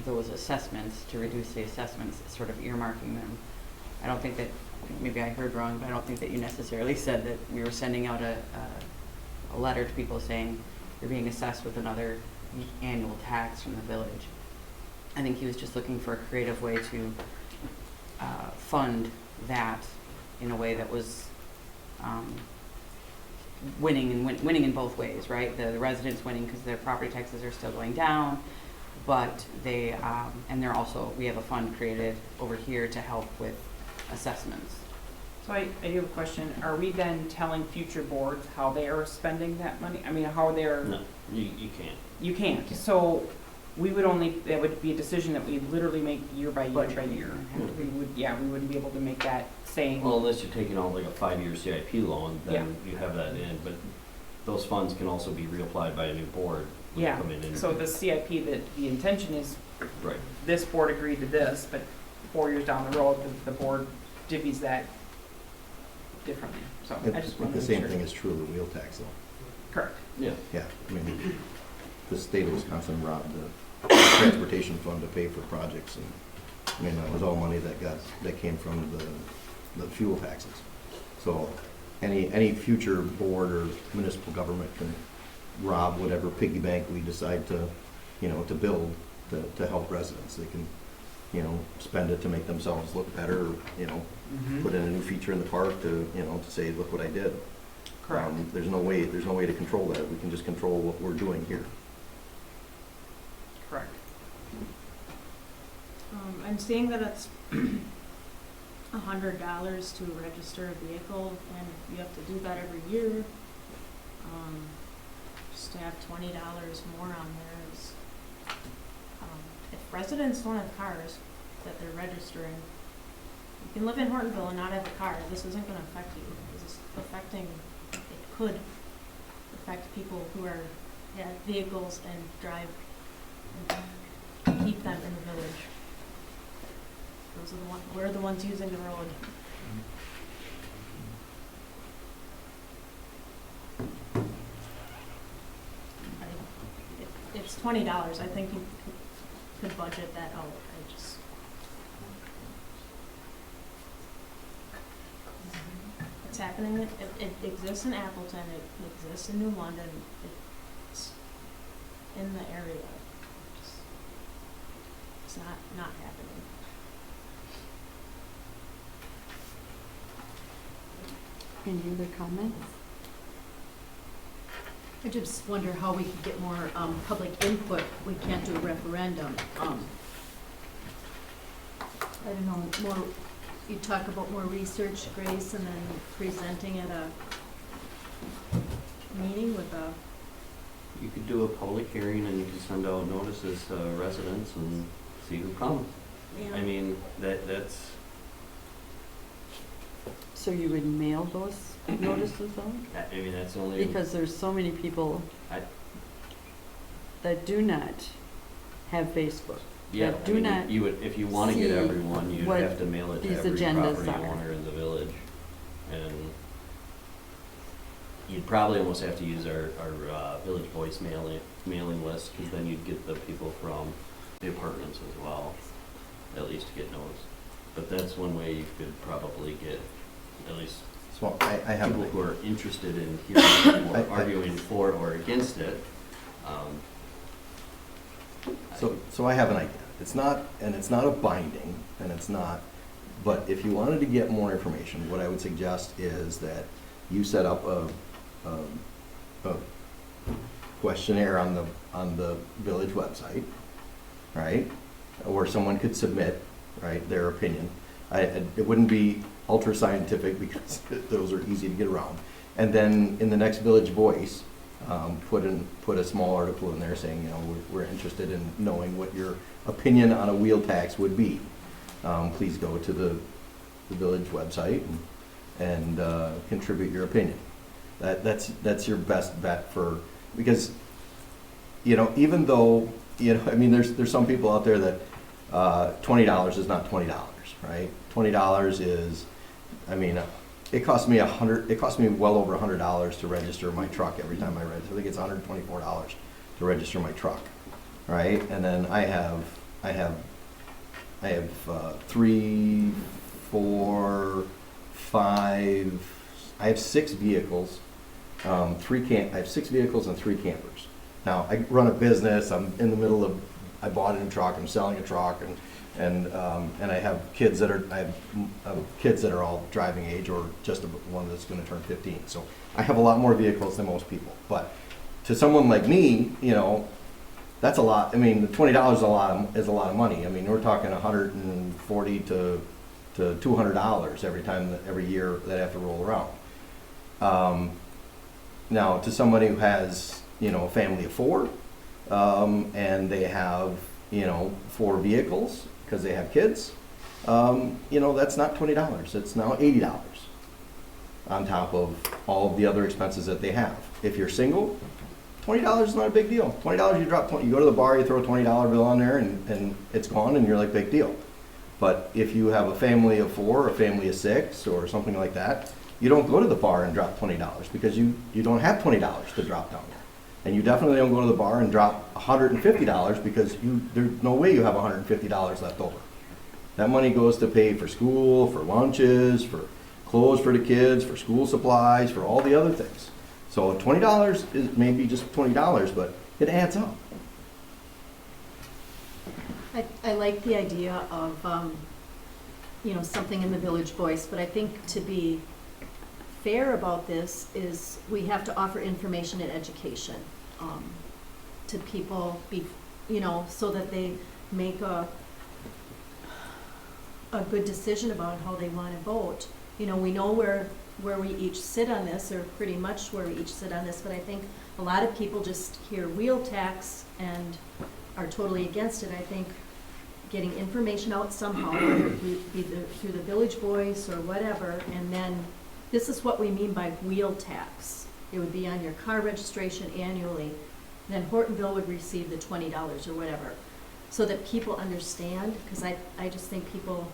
those assessments, to reduce the assessments, sort of earmarking them. I don't think that, maybe I heard wrong, but I don't think that you necessarily said that we were sending out a letter to people saying you're being assessed with another annual tax from the village. I think he was just looking for a creative way to fund that in a way that was winning in both ways, right? The residents winning because their property taxes are still going down, but they and they're also, we have a fund created over here to help with assessments. So I do have a question. Are we then telling future boards how they are spending that money? I mean, how they're... No, you can't. You can't. So we would only, that would be a decision that we literally make year by year by year. We would, we wouldn't be able to make that saying... Well, unless you're taking out like a 5-year CIP loan, then you have that in, but those funds can also be reapplied by a new board when they come in. And So the CIP, that the intention is, right. this board agreed to this, but 4 years down the road, the board divvies that differently. So I just want to The make same sure. thing is true of the wheel tax though. Correct. Yeah. Yeah, I mean, the state of Wisconsin robbed the transportation fund to pay for projects, and, I mean, that was all money that came from the fuel taxes. So, any future board or municipal government can rob whatever piggy bank we decide to, to build to help residents. They can, spend it to make themselves look better, or, put in a new feature in the park to say, look what I did. Correct. There's no way to control that. We can just control what we're doing here. Correct. I'm seeing that it's $100 to register a vehicle, and you have to do that every year. Just to have $20 more on there is, if residents don't have cars that they're registering, you can live in Hortonville and not have a car. This isn't going to affect you. This is affecting, it could affect people who have vehicles and drive and keep them in the village. Those are the ones, we're the ones using the road. It's $20. I think you could budget that out. It's happening. It exists in Appleton. It exists in New London. It's in the area. It's not happening. Any other comments? I just wonder how we could get more public input. We can't do a referendum. I don't know, more, you talk about more research, Grace, and then presenting at a meeting with a... You could do a public hearing and you could send out notices to residents and see who comes. I mean, that's... So you would mail those notices out? I mean, that's the only... Because there's so many people that do not have Facebook. Yeah, that I do mean, not you would, if you want to get see everyone, you'd what have to mail it to these every agendas property are. owner in the village. and you'd probably almost have to use our Village Voice mailing list, because then you'd get the people from the apartments as well, at least to get noticed. But that's one way you could probably get at least So I have, people who are interested in hearing or arguing for or against it. so I have an idea. It's not a binding, and it's not, but if you wanted to get more information, what I would suggest is that you set up a questionnaire on the village website, right? Or someone could submit, right, their opinion. It wouldn't be ultra scientific because those are easy to get around. And then in the next Village Voice, put a small article in there saying, you know, we're interested in knowing what your opinion on a wheel tax would be. Please go to the village website and contribute your opinion. That's your best bet for, because, you know, even though, you know, I mean, there's some people out there that $20 is not $20, right? $20 is, I mean, it costs me well over $100 to register my truck every time I register. I think it's $124 to register my truck, right? And then I have 3, 4, 5, I have 6 vehicles. I have 6 vehicles and 3 campers. Now, I run a business. I'm in the middle of, I bought a new truck. I'm selling a truck, and I have kids that are all driving age, or just one that's going to turn 15. So I have a lot more vehicles than most people. But to someone like me, you know, that's a lot. I mean, $20 is a lot of money. I mean, we're talking $140 to $200 every year that I have to roll around. Now, to somebody who has, you know, a family of 4, and they have, you know, 4 vehicles because they have kids, you know, that's not $20. It's now $80 on top of all of the other expenses that they have. If you're single, $20 is not a big deal. $20, you drop 20, you go to the bar, you throw a $20 bill on there, and it's gone, and you're like, big deal. But if you have a family of 4, a family of 6, or something like that, you don't go to the bar and drop $20 because you don't have $20 to drop down there. And you definitely don't go to the bar and drop $150 because there's no way you have $150 left over. That money goes to pay for school, for lunches, for clothes for the kids, for school supplies, for all the other things. So $20 is maybe just $20, but it adds up. I like the idea of, you know, something in the Village Voice, but I think to be fair about this is we have to offer information and education to people, you know, so that they make a good decision about how they want to vote. You know, we know where we each sit on this, or pretty much where we each sit on this, but I think a lot of people just hear wheel tax and are totally against it. I think getting information out somehow, whether it be through the Village Voice or whatever, and then this is what we mean by wheel tax. It would be on your car registration annually. Then Hortonville would receive the $20 or whatever, so that people understand, because I just think people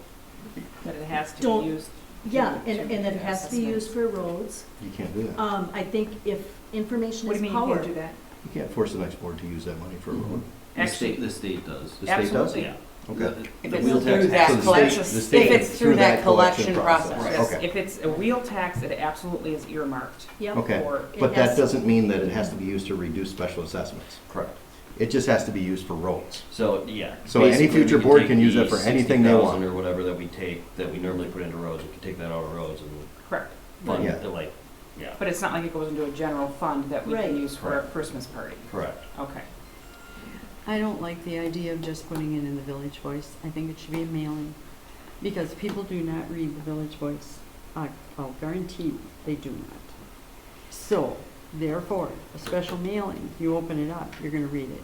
That it has to don't- be used. yeah, to and that it has to be used for roads. You can't do that. I think if information What is do you mean power. you can't do that? You can't force the next board to use that money for a road. Actually, The state does. The state does? absolutely. Yeah. Okay. If The it's wheel through tax that So the collection, state- the state- if it's through that collection process. Yes, Okay. if it's a wheel tax, it absolutely is earmarked. Yep. Okay, For, It but has that to- doesn't mean that it has to be used to reduce special assessments. Correct. It just has to be used for roads. So, yeah. So any basically, future we can board take can use the it for anything they want. 60,000 or whatever that we take, that we normally put into roads, we can take that out of roads and correct. fund Yeah. it, like, yeah, But it's not like it goes into a general fund that we Right. can use for a Correct. Christmas party. correct. Okay. I don't like the idea of just putting it in the Village Voice. I think it should be a mailing, because people do not read the Village Voice. I'll guarantee you, they do not. So, therefore, a special mailing, you open it up, you're gonna read it.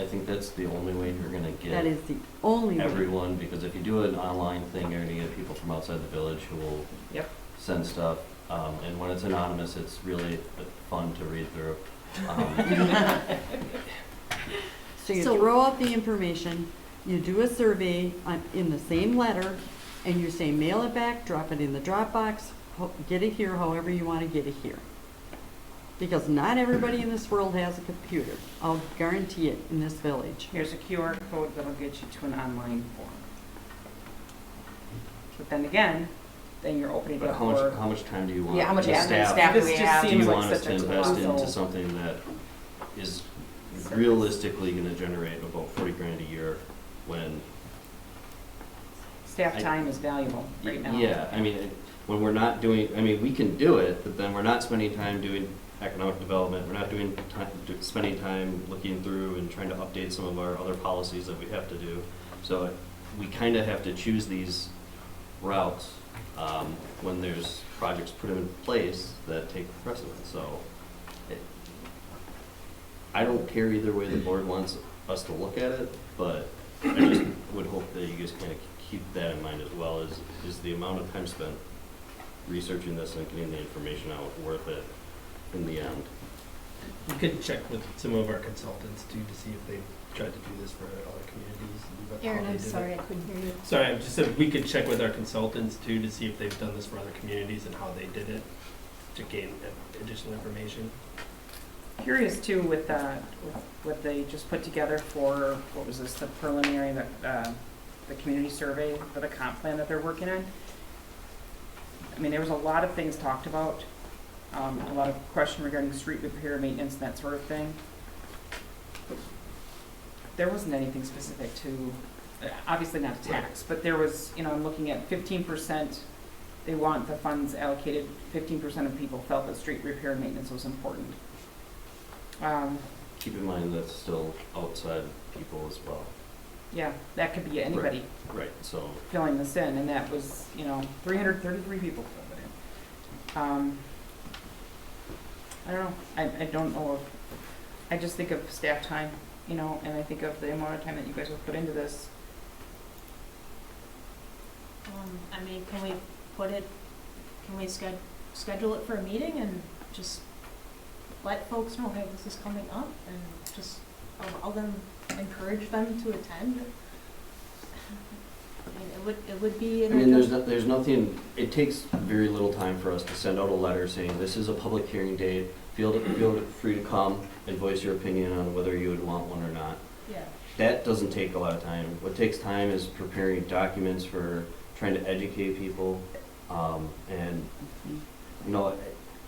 I think that's the only way you're gonna That get is the only way. everyone, because if you do an online thing, you're gonna get people from outside the village who will Yep. send stuff. And when it's anonymous, it's really fun to read through. So you So- throw out the information, you do a survey in the same letter, And you're saying mail it back, drop it in the Dropbox, get it here however you want to get it here. Because not everybody in this world has a computer. I'll guarantee it in this village. Here's a QR code that'll get you to an online form. But then again, then you're opening it But up how for. much time do you want? Yeah, how much the admin staff do This we just have? Do seems you like want us such to a invest into colossal- something that is realistically gonna generate about 40 grand a year when? Staff I- time is valuable right now. Yeah, I mean, when we're not doing, I mean, we can do it, but then we're not spending time doing economic development, we're not doing spending time looking through and trying to update some of our other policies that we have to do. So we kind of have to choose these routes when there's projects put in place that take precedence. So I don't care either way the board wants us to look at it, but I just would hope that you guys kind of keep that in mind as well, is the amount of time spent researching this and getting the information out worth it in the end. We could check with some of our consultants too to see if they've tried to do this for other communities. And how Aaron, they I'm did sorry, I it. couldn't hear you. Sorry, I just said we could check with our consultants too to see if they've done this for other communities and how they did it to gain additional information. Curious too with what they just put together for, what was this, the preliminary, the community survey for the comp plan that they're working on. I mean, there was a lot of things talked about, a lot of question regarding street repair, maintenance, and that sort of thing. There wasn't anything specific to, obviously not a tax, but there was, I'm looking at 15%, they want the funds allocated, 15% of people felt that street repair and maintenance was important. Keep in mind that's still outside people as well. Yeah, that could be anybody Right, so. filling this in, and that was, 333 people filled it in. I don't know, I don't know if, I just think of staff time, and I think of the amount of time that you guys have put into this. I mean, can we schedule it for a meeting and just let folks know, hey, this is coming up, and just allow them, encourage them to attend? I mean, it would be. I mean, there's nothing, it takes very little time for us to send out a letter saying, this is a public hearing date, feel free to come and voice your opinion on whether you would want one or not. Yeah. That doesn't take a lot of time. What takes time is preparing documents for trying to educate people. And,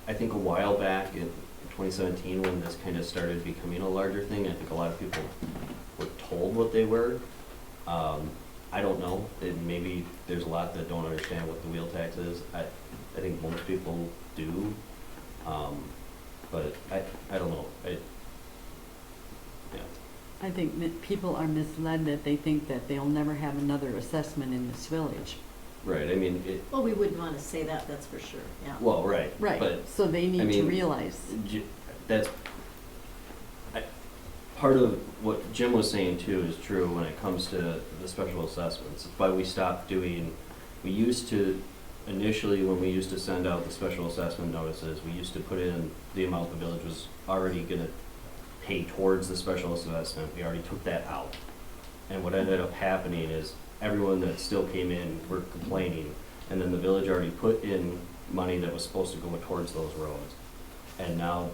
I think a while back in 2017, when this kind of started becoming a larger thing, I think a lot of people were told what they were. I don't know. Maybe there's a lot that don't understand what the wheel tax is. I think most people do. But I don't know. I think that people are misled that they think that they'll never have another assessment in this village. Right, I mean, Well, we wouldn't want to say that, that's for sure, yeah. well, right. Right, But so they need to mean, realize. that's, part of what Jim was saying too is true when it comes to the special assessments. It's why we stopped doing, initially when we used to send out the special assessment notices, we used to put in the amount the village was already gonna pay towards the special assessment. We already took that out. And what ended up happening is everyone that still came in were complaining, and then the village already put in money that was supposed to go towards those roads. And now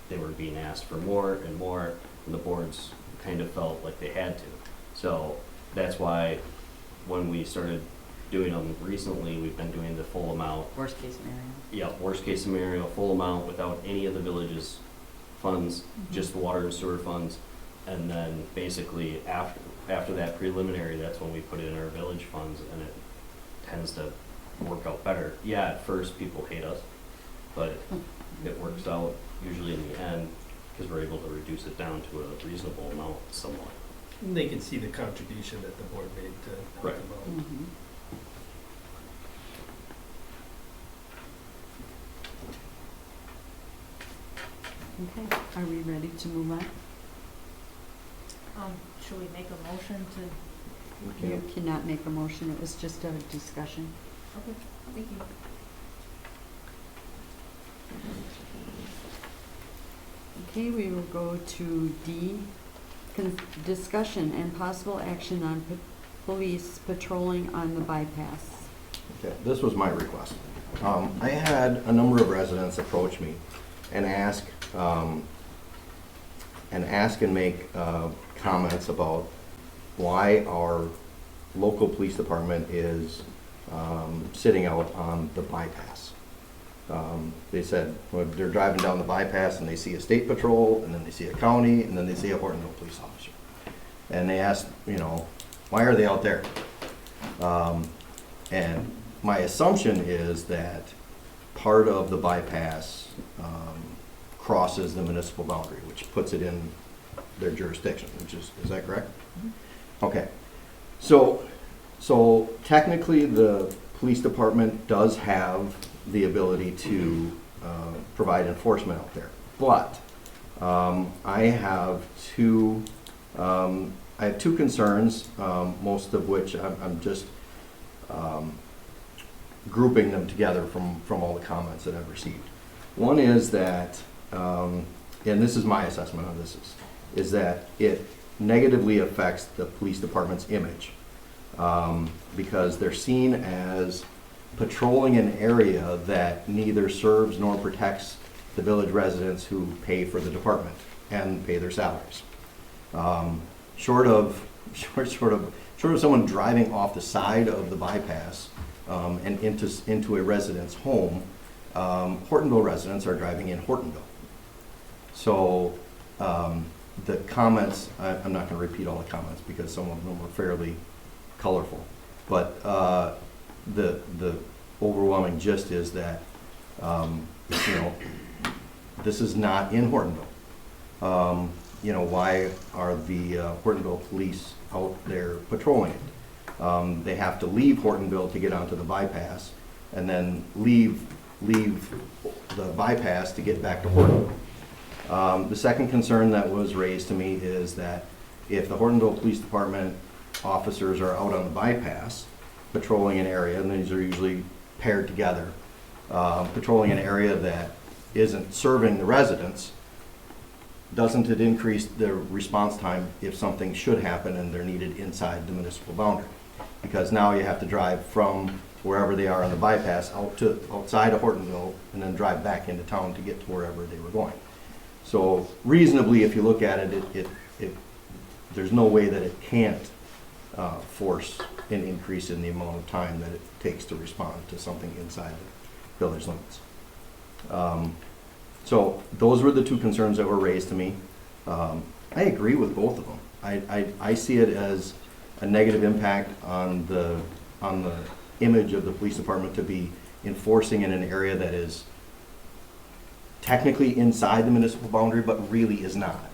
they were being asked for more and more, and the boards kind of felt like they had to. So that's why when we started doing them recently, we've been doing the full amount. Worst case scenario. Yeah, worst case scenario, full amount without any of the village's funds, just the water and sewer funds. And then basically after that preliminary, that's when we put in our village funds, and it tends to work out better. Yeah, at first people hate us, but it works out usually in the end because we're able to reduce it down to a reasonable amount somewhat. And they can see the contribution that the board made to help Right. them out. Mhm. Okay, are we ready to move on? Should we make a motion to, You cannot make a motion, it was just a discussion. okay, thank you. Okay, we will go to D, discussion and possible action on police patrolling on the bypass. Okay, this was my request. I had a number of residents approach me and ask and make comments about why our local police department is sitting out on the bypass. They said, well, they're driving down the bypass and they see a state patrol, and then they see a county, and then they see a Hortonville police officer. And they asked, why are they out there? And my assumption is that part of the bypass crosses the municipal boundary, which puts it in their jurisdiction, is that correct? Okay. So technically, the police department does have the ability to provide enforcement out there. But I have two concerns, most of which I'm just grouping them together from all the comments that I've received. One is that, and this is my assessment on this, is that it negatively affects the police department's image because they're seen as patrolling an area that neither serves nor protects the village residents who pay for the department and pay their salaries. Short of someone driving off the side of the bypass and into a resident's home, Hortonville residents are driving in Hortonville. So the comments, I'm not going to repeat all the comments because some of them were fairly colorful, but the overwhelming gist is that this is not in Hortonville. Why are the Hortonville police out there patrolling it? They have to leave Hortonville to get onto the bypass, and then leave the bypass to get back to Hortonville. The second concern that was raised to me is that if the Hortonville Police Department officers are out on the bypass patrolling an area, and these are usually paired together, patrolling an area that isn't serving the residents, doesn't it increase the response time if something should happen and they're needed inside the municipal boundary? Because now you have to drive from wherever they are on the bypass outside of Hortonville and then drive back into town to get to wherever they were going. So reasonably, if you look at it, there's no way that it can't force an increase in the amount of time that it takes to respond to something inside the village limits. So those were the two concerns that were raised to me. I agree with both of them. I see it as a negative impact on the image of the police department to be enforcing in an area that is technically inside the municipal boundary, but really is not.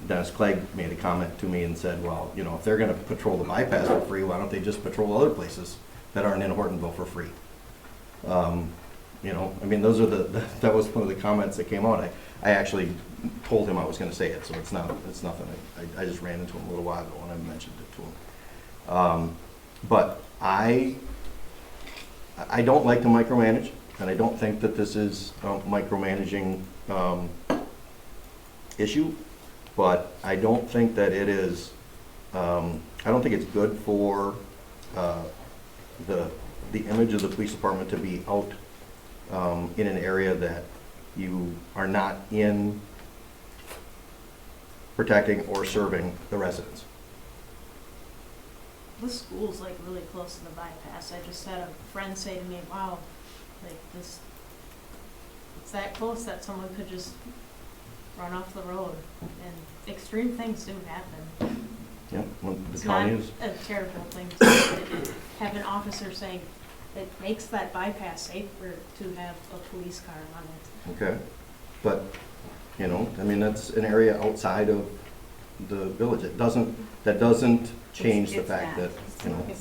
Dennis Clegg made a comment to me and said, well, if they're going to patrol the bypass for free, why don't they just patrol other places that aren't in Hortonville for free? Those are that was one of the comments that came out. I actually told him I was going to say it, so it's nothing. I just ran into him a little while ago and I mentioned it to him. But I don't like to micromanage, and I don't think that this is a micromanaging issue. But I don't think that it is. I don't think it's good for the image of the police department to be out in an area that you are not in protecting or serving the residents. The school's like really close to the bypass. I just had a friend say to me, wow, like this, it's that close that someone could just run off the road, and extreme things do happen. Yeah, well, the It's county not is. a terrible thing to have an officer saying it makes that bypass safer to have a police car on it. Okay, but, that's an area outside of the village. That doesn't change the It's fact not.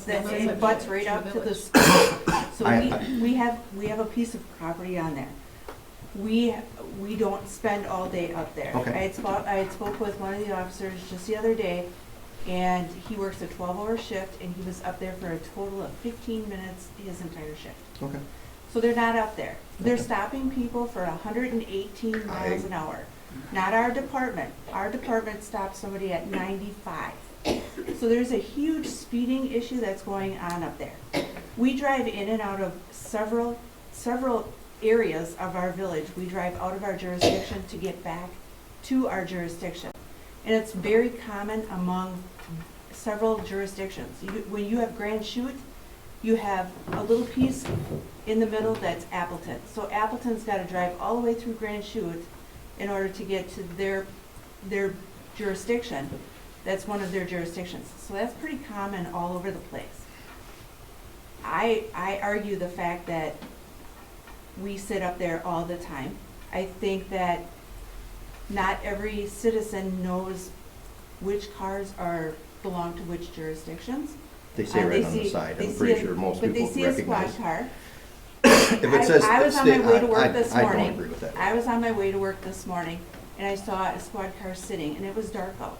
that, It butts right up to the school. So we have a piece of property on there. We don't spend all day up there. Okay. I had spoke with one of the officers just the other day, and he works a 12-hour shift, and he was up there for a total of 15 minutes his entire shift. okay. So they're not up there. They're Okay. stopping people for 118 miles an hour. not our department. Our department stops somebody at 95. So there's a huge speeding issue that's going on up there. We drive in and out of several areas of our village. We drive out of our jurisdiction to get back to our jurisdiction. And it's very common among several jurisdictions. When you have Grand Chute, you have a little piece in the middle that's Appleton. So Appleton's got to drive all the way through Grand Chute in order to get to their jurisdiction. That's one of their jurisdictions. So that's pretty common all over the place. I argue the fact that we sit up there all the time. I think that not every citizen knows which cars belong to which jurisdictions. They say right on the side, I'm pretty sure most people But they see a recognize. squad car. If it says I was on my state, way to work this I don't morning. agree with that. I was on my way to work this morning, and I saw a squad car sitting, and it was dark out.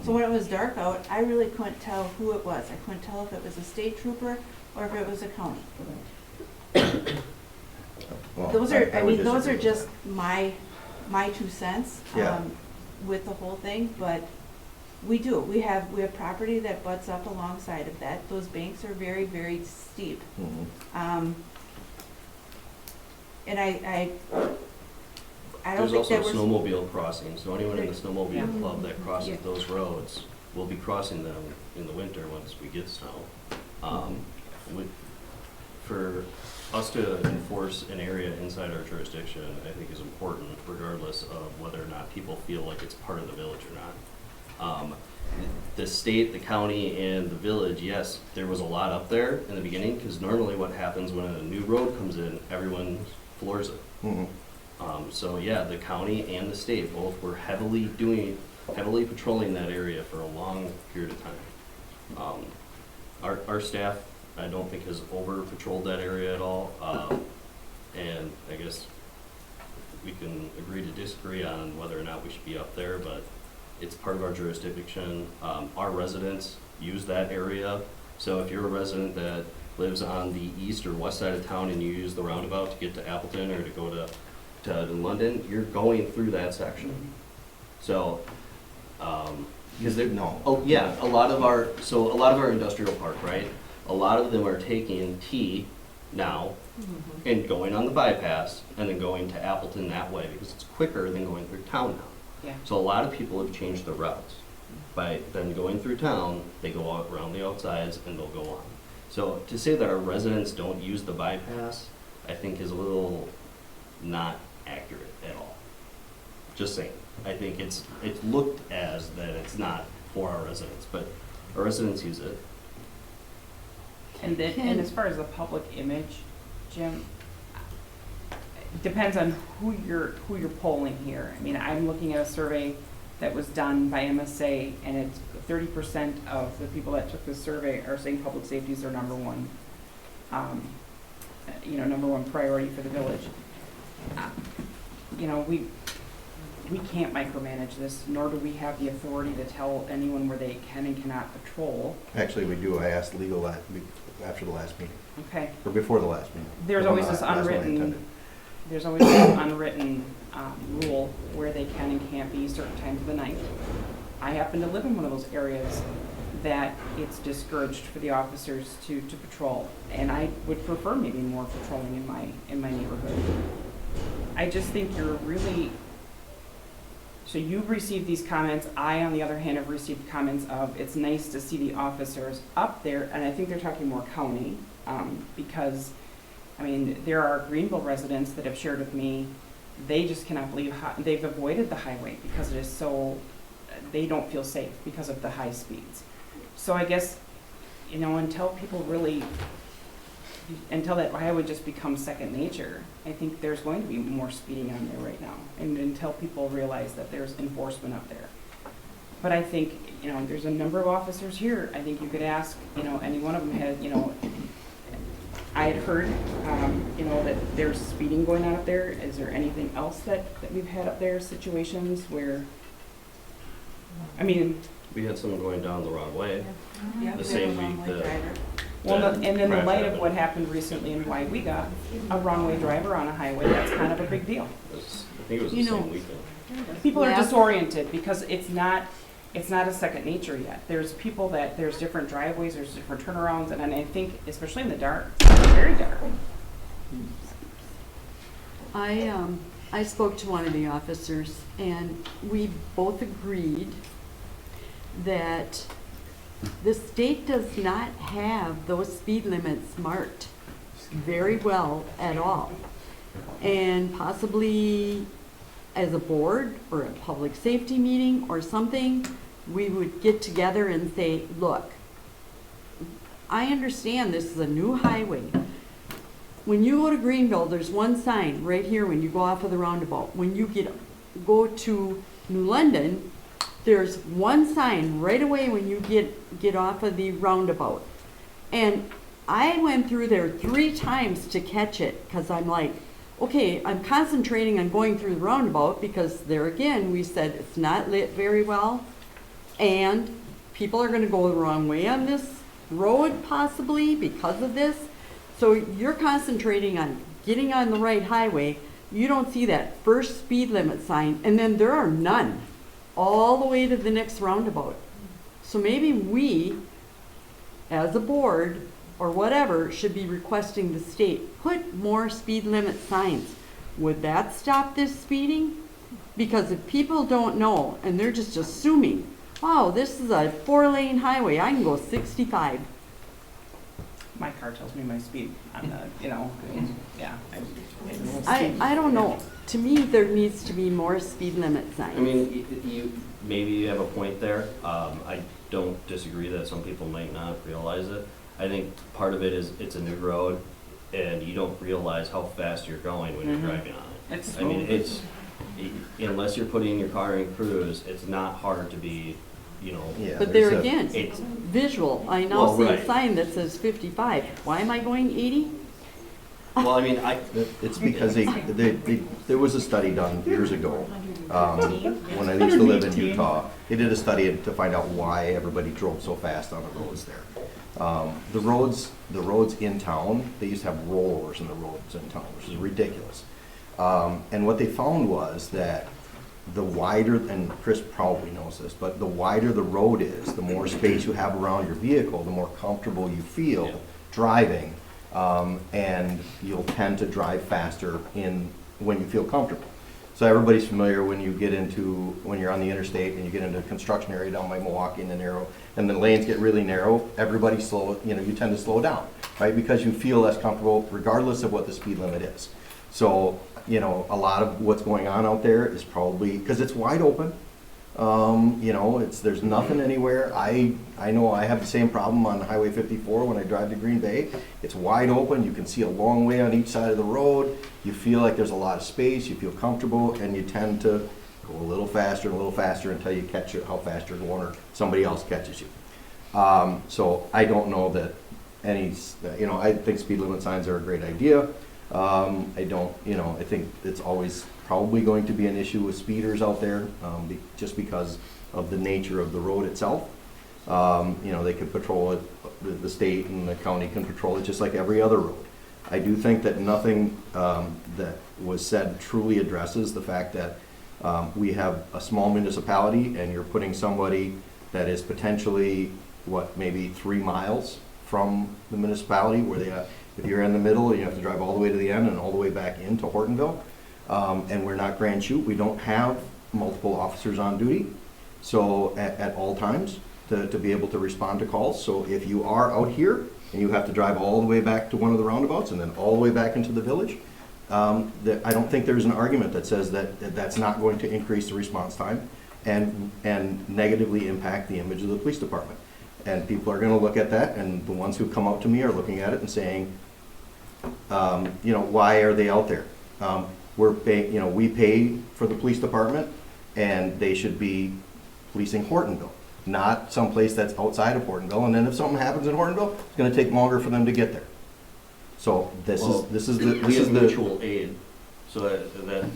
So when it was dark out, I really couldn't tell who it was. I couldn't tell if it was a state trooper or if it was a county. Well, Those I are, I would mean, those are disagree with just my 2 cents, Yeah. with the whole thing, but we do. We have property that butts up alongside of that. Those banks are very, very steep. that. And I don't There's think also that a we're. snowmobile crossing, so anyone in the snowmobile club that crosses those roads will be crossing them in the winter once we get snow. For us to enforce an area inside our jurisdiction, I think is important regardless of whether or not people feel like it's part of the village or not. The state, the county, and the village, yes, there was a lot up there in the beginning, because normally what happens when a new road comes in, everyone floors it. Mhm. So yeah, the county and the state both were heavily patrolling that area for a long period of time. Our staff, I don't think, has over patrolled that area at all. And I guess we can agree to disagree on whether or not we should be up there, but it's part of our jurisdiction. Our residents use that area. So if you're a resident that lives on the east or west side of town and you use the roundabout to get to Appleton or to go to London, you're going through that section. So, because they're, No. oh, yeah, a lot of our industrial park, right? A lot of them are taking T now and going on the bypass and then going to Appleton that way because it's quicker than going through town now. Yeah. So a lot of people have changed their routes. By then going through town, they go out around the outsides and they'll go on. So to say that our residents don't use the bypass, I think is a little not accurate at all. Just saying. I think it's looked as that it's not for our residents, but our residents use it. And as far as the public image, Jim, it depends on who you're polling here. I mean, I'm looking at a survey that was done by MSA, and it's 30% of the people that took this survey are saying public safety is their number one priority for the village. We can't micromanage this, nor do we have the authority to tell anyone where they can and cannot patrol. Actually, we do. I asked legal after the last meeting, Okay. or before the last meeting. There's The one always this last one I unwritten, attended. there's always this unwritten rule where they can and can't be certain times of the night. I happen to live in one of those areas that it's discouraged for the officers to patrol, and I would prefer maybe more patrolling in my neighborhood. I just think you're really, so you've received these comments. I, on the other hand, have received comments of it's nice to see the officers up there, and I think they're talking more county, because, I mean, there are Greenville residents that have shared with me, they just cannot believe how, they've avoided the highway because it is so, they don't feel safe because of the high speeds. So I guess, until that highway just becomes second nature, I think there's going to be more speeding on there right now, and until people realize that there's enforcement up there. But I think, there's a number of officers here. I think you could ask, any one of them had, I had heard, that there's speeding going on up there. Is there anything else that we've had up there, situations where, We had someone going down the wrong way. Yeah, The same wrong week way that- driver. well, and in the crash light of happened. what happened recently and why we got a wrong way driver on a highway, that's kind of a big deal. I think it was the You know, same weekend. People are Last- disoriented because it's not a second nature yet. There's people there's different driveways, there's different turnarounds, and I think, especially in the dark, it's very dark. I spoke to one of the officers, and we both agreed that the state does not have those speed limits marked very well at all. And possibly as a board or a public safety meeting or something, we would get together and say, look, I understand this is a new highway. When you go to Greenville, there's one sign right here when you go off of the roundabout. When you go to New London, there's one sign right away when you get off of the roundabout. And I went through there 3 times to catch it, because I'm like, okay, I'm concentrating on going through the roundabout, because there again, we said it's not lit very well, and people are gonna go the wrong way on this road possibly because of this. So you're concentrating on getting on the right highway. You don't see that first speed limit sign, and then there are none all the way to the next roundabout. So maybe we, as a board or whatever, should be requesting the state put more speed limit signs. Would that stop this speeding? Because if people don't know and they're just assuming, wow, this is a 4-lane highway, I can go 65. My car tells me my speed on the, yeah. I don't know. To me, there needs to be more speed limit signs. I mean, maybe you have a point there. I don't disagree that some people might not realize it. I think part of it is it's a new road, and you don't realize how fast you're going when you're driving on it. I mean, unless you're putting your car in cruise, it's not hard to be, Yeah, But there there's again, it's- visual, I now Well, see a right. sign that says 55. Why am I going 80? well, I mean, It's because there was a study done years ago, when I used to live in Utah. They did a study to find out why everybody drove so fast on the roads there. The roads in town, they used to have rollovers in the roads in town, which is ridiculous. And what they found was that the wider, and Chris probably knows this, but the wider the road is, the more space you have around your vehicle, the more comfortable you feel driving. And you'll tend to drive faster when you feel comfortable. So everybody's familiar when you're on the interstate and you get into a construction area down by Milwaukee and the narrow, and the lanes get really narrow, you tend to slow down, right? Because you feel less comfortable regardless of what the speed limit is. So, a lot of what's going on out there is probably, because it's wide open. There's nothing anywhere. I know I have the same problem on Highway 54 when I drive to Green Bay. It's wide open. You can see a long way on each side of the road. You feel like there's a lot of space. You feel comfortable, and you tend to go a little faster and a little faster until you catch how fast you're going or somebody else catches you. So I don't know that I think speed limit signs are a great idea. I think it's always probably going to be an issue with speeders out there, just because of the nature of the road itself. They could patrol it, the state and the county can patrol it just like every other road. I do think that nothing that was said truly addresses the fact that we have a small municipality and you're putting somebody that is potentially, maybe 3 miles from the municipality, where if you're in the middle, you have to drive all the way to the end and all the way back into Hortonville. And we're not Grand Chute. We don't have multiple officers on duty, so at all times to be able to respond to calls. So if you are out here and you have to drive all the way back to one of the roundabouts and then all the way back into the village, I don't think there's an argument that says that that's not going to increase the response time and negatively impact the image of the police department. And people are going to look at that, and the ones who come up to me are looking at it and saying, why are they out there? We pay for the police department, and they should be policing Hortonville, not someplace that's outside of Hortonville. And then if something happens in Hortonville, it's going to take longer for them to get there. So we have mutual aid, so that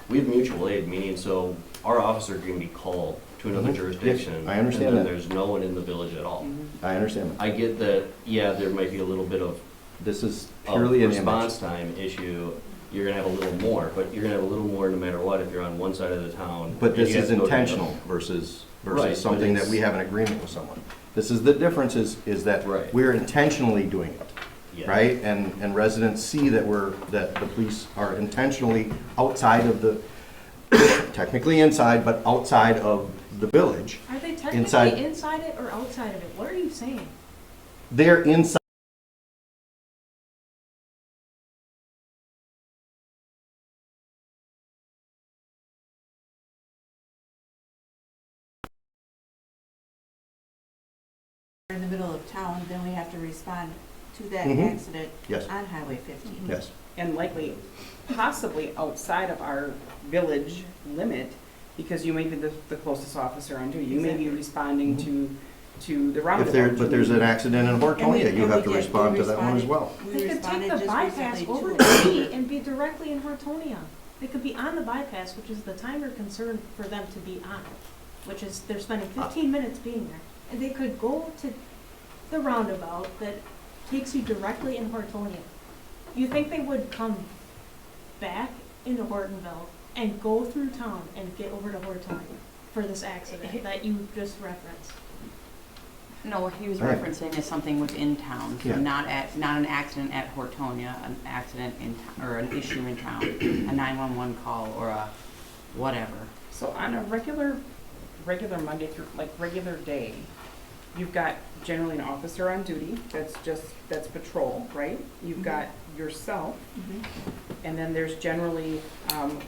we have mutual aid, meaning so our officer can be called to another jurisdiction. I understand and then that. there's no one in the village at all. I understand that. I get that. Yeah, there might be a little bit of This is purely an image. response time issue. you're gonna have a little more, but you're gonna have a little more no matter what if you're on one side of the town. But and this you have is to go to the other. intentional versus Right, but something that it's- we have an agreement with someone. This is, the difference is that Right. we're intentionally doing it, Yeah. right? And residents see that that the police are intentionally outside of the, technically inside, but outside of the village. Are they Inside. technically inside it or outside of it? What are you saying? They're inside. in the middle of town, then we have to respond to that Mhm. accident Yes, on Highway 15. yes. And likely possibly outside of our village limit, because you may be the closest officer on duty. You may be Exactly. responding to the If roundabout. there, but there's an accident in Hortonia, you have to we respond to that one as responded- well. We They could responded take the just bypass recently over to to it. me and be directly in Hortonia. They could be on the bypass, which is the timer concern for them to be on it, which is they're spending 15 minutes being there. And they could go to the roundabout that takes you directly in Hortonia. You think they would come back into Hortonville and go through town and get over to Hortonia for this accident that you just referenced? No, what he was Right. referencing is something within town, so Yeah. not an accident at Hortonia, an accident or an issue in town, a 911 call or a whatever. So on a regular Monday through, regular day, you've got generally an officer on duty, that's patrol, right? You've got yourself, and then there's generally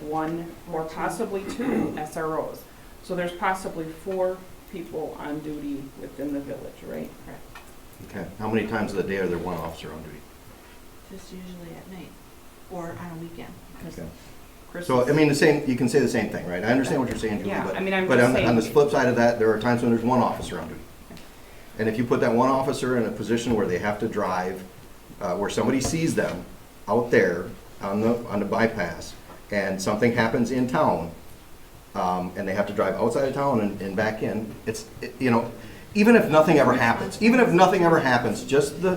one or possibly two SROs. So there's possibly 4 people on duty within the village, right? Okay. How many times of the day are there one officer on duty? Just usually at night or on a weekend. Okay. Chris So, is- I mean, you can say the same thing, right? I understand what you're saying, Julie, Yeah, but, I mean, I'm but just on saying. the flip side of that, there are times when there's one officer on duty. And if you put that one officer in a position where they have to drive, where somebody sees them out there on the bypass, and something happens in town, and they have to drive outside of town and back in, even if nothing ever happens, just the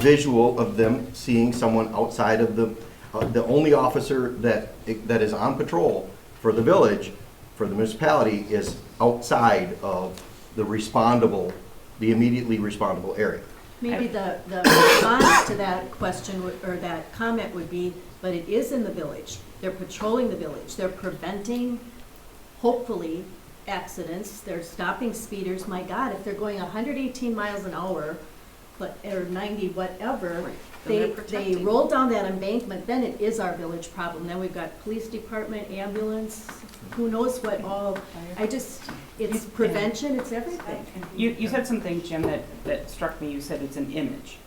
visual of them seeing someone outside of the only officer that is on patrol for the village, for the municipality, is outside of the immediately respondable area. Maybe the response to that question or that comment would be, but it is in the village. They're patrolling the village. They're preventing, hopefully, accidents. They're stopping speeders. My God, if they're going 118 miles an hour, or 90, whatever, Right. Then they're they protecting. roll down that embankment, then it is our village problem. Then we've got police department, ambulance, who knows what all, it's prevention, it's everything. You said something, Jim, that struck me. You said it's an image.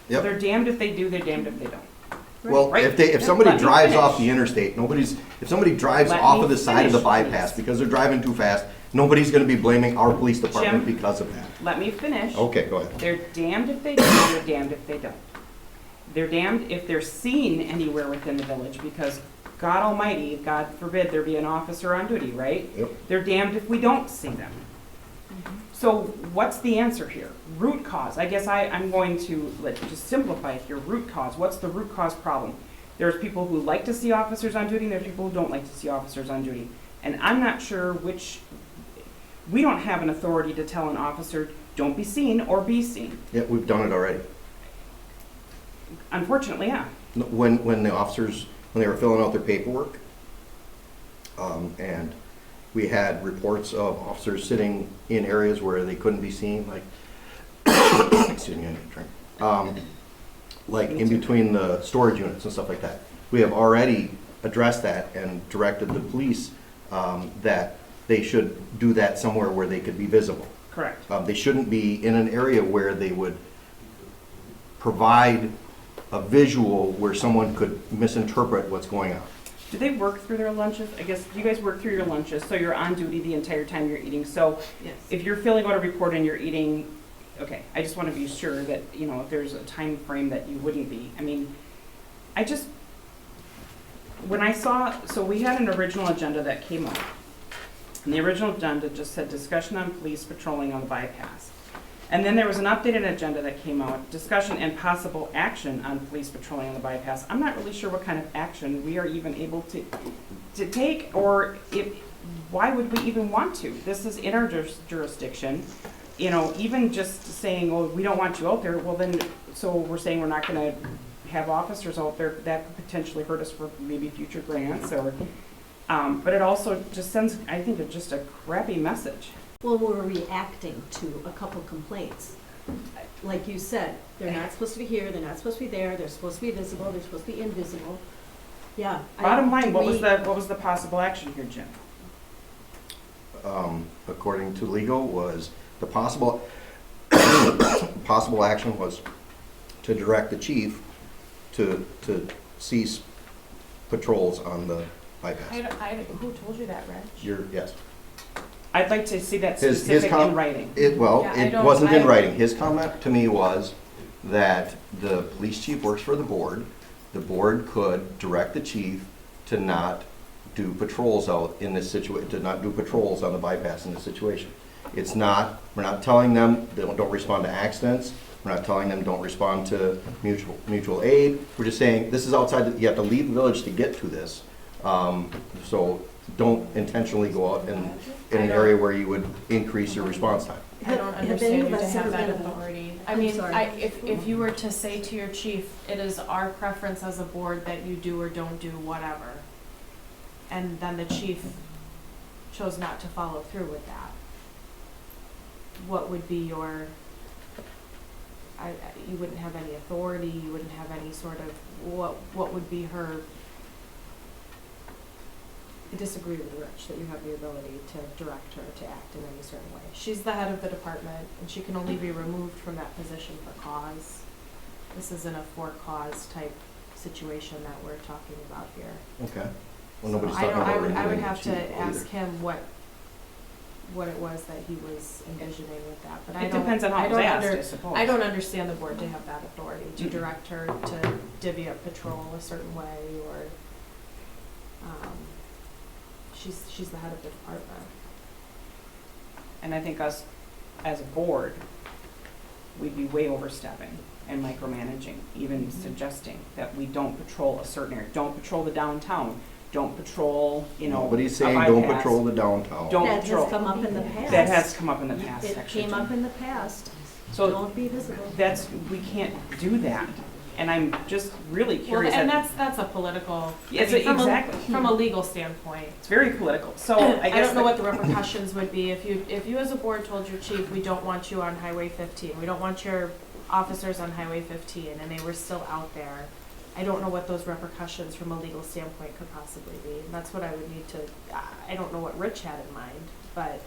So Yep. they're damned if they do, they're damned if they don't. Well, Right. if somebody Let me drives off finish. the interstate, if somebody drives Let off me of the side of the finish, bypass please. because they're driving too fast, nobody's gonna be blaming our police department Jim? because of that. Let me finish. Okay, go ahead. They're damned if they do, they're damned if they don't. They're damned if they're seen anywhere within the village, because God Almighty, God forbid there be an officer on duty, right? Yep. They're damned if we don't see them. So what's the answer here? Root cause. I guess I'm going to just simplify it here. Root cause. What's the root cause problem? There's people who like to see officers on duty, and there's people who don't like to see officers on duty. And I'm not sure which, we don't have an authority to tell an officer, don't be seen or be seen. Yeah, we've done it already. Unfortunately, yeah. When the officers, when they were filling out their paperwork, and we had reports of officers sitting in areas where they couldn't be seen, like, excuse me, I need a drink. Like in between the storage units and stuff like that. We have already addressed that and directed the police that they should do that somewhere where they could be visible. Correct. They shouldn't be in an area where they would provide a visual where someone could misinterpret what's going on. Do they work through their lunches? I guess you guys work through your lunches, so you're on duty the entire time you're eating. So Yes. if you're filling out a report and you're eating, okay, I just want to be sure that, if there's a time frame that you wouldn't be. I mean, when I saw, so we had an original agenda that came up. And the original agenda just said discussion on police patrolling on the bypass. And then there was an updated agenda that came out, discussion and possible action on police patrolling on the bypass. I'm not really sure what kind of action we are even able to take, or why would we even want to? This is in our jurisdiction. You know, even just saying, oh, we don't want you out there, well then, so we're saying we're not gonna have officers out there, that could potentially hurt us for maybe future grants, or, but it also just sends, I think, just a crappy message. Well, we're reacting to a couple complaints. Like you said, they're not supposed to be here, they're not supposed to be there, they're supposed to be visible, they're supposed to be invisible. Yeah. Bottom line, what was the possible action here, Jim? According to legal, was the possible action was to direct the chief to cease patrols on the bypass. Who told you that, Reg? Yes. I'd like to see that His specific com- in writing. It Yeah, wasn't in writing. His comment to me was that the police chief works for the board. The board could direct the chief to not do patrols out in this situation, to not do patrols on the bypass in this situation. It's not, we're not telling them they don't respond to accidents. We're not telling them don't respond to mutual aid. We're just saying this is outside, you have to leave the village to get to this. So don't intentionally go out in an area where you would increase your response time. I don't Have understand any you of to us have ever that been- authority. I I'm mean, sorry. if you were to say to your chief, it is our preference as a board that you do or don't do whatever, and then the chief chose not to follow through with that, what would be your, you wouldn't have any authority, you wouldn't have any sort of, what would be her, I disagree with Rich that you have the ability to direct her to act in any certain way. She's the head of the department, and she can only be removed from that position for cause. This isn't a for cause type situation that we're talking about here. Okay. Well, So nobody's I talking don't- about I would removing have the chief to ask either. him what it was that he was envisioning with that, but I It don't. depends on how I it was don't asked, under- I suppose. I don't understand the board to have that authority, to direct her to divvy up patrol a certain way, or, she's the head of the department. And I think us, as a board, we'd be way overstepping and micromanaging, even suggesting that we don't patrol a certain area, don't patrol the downtown, don't patrol, Nobody's a saying don't bypass. patrol the downtown. Don't That patrol. has come up in the past. That has come up in the past, It actually. came up in the past. So Don't be visible. we can't do that. And I'm just really Well, curious. and that- that's a political, Yes, exactly. from a legal standpoint. It's very political. So I guess don't know what the repercussions would be if you as a board told your chief, we don't want you on Highway 15, we don't want your officers on Highway 15, and they were still out there. I don't know what those repercussions from a legal standpoint could possibly be, and that's what I would need to, I don't know what Rich had in mind, but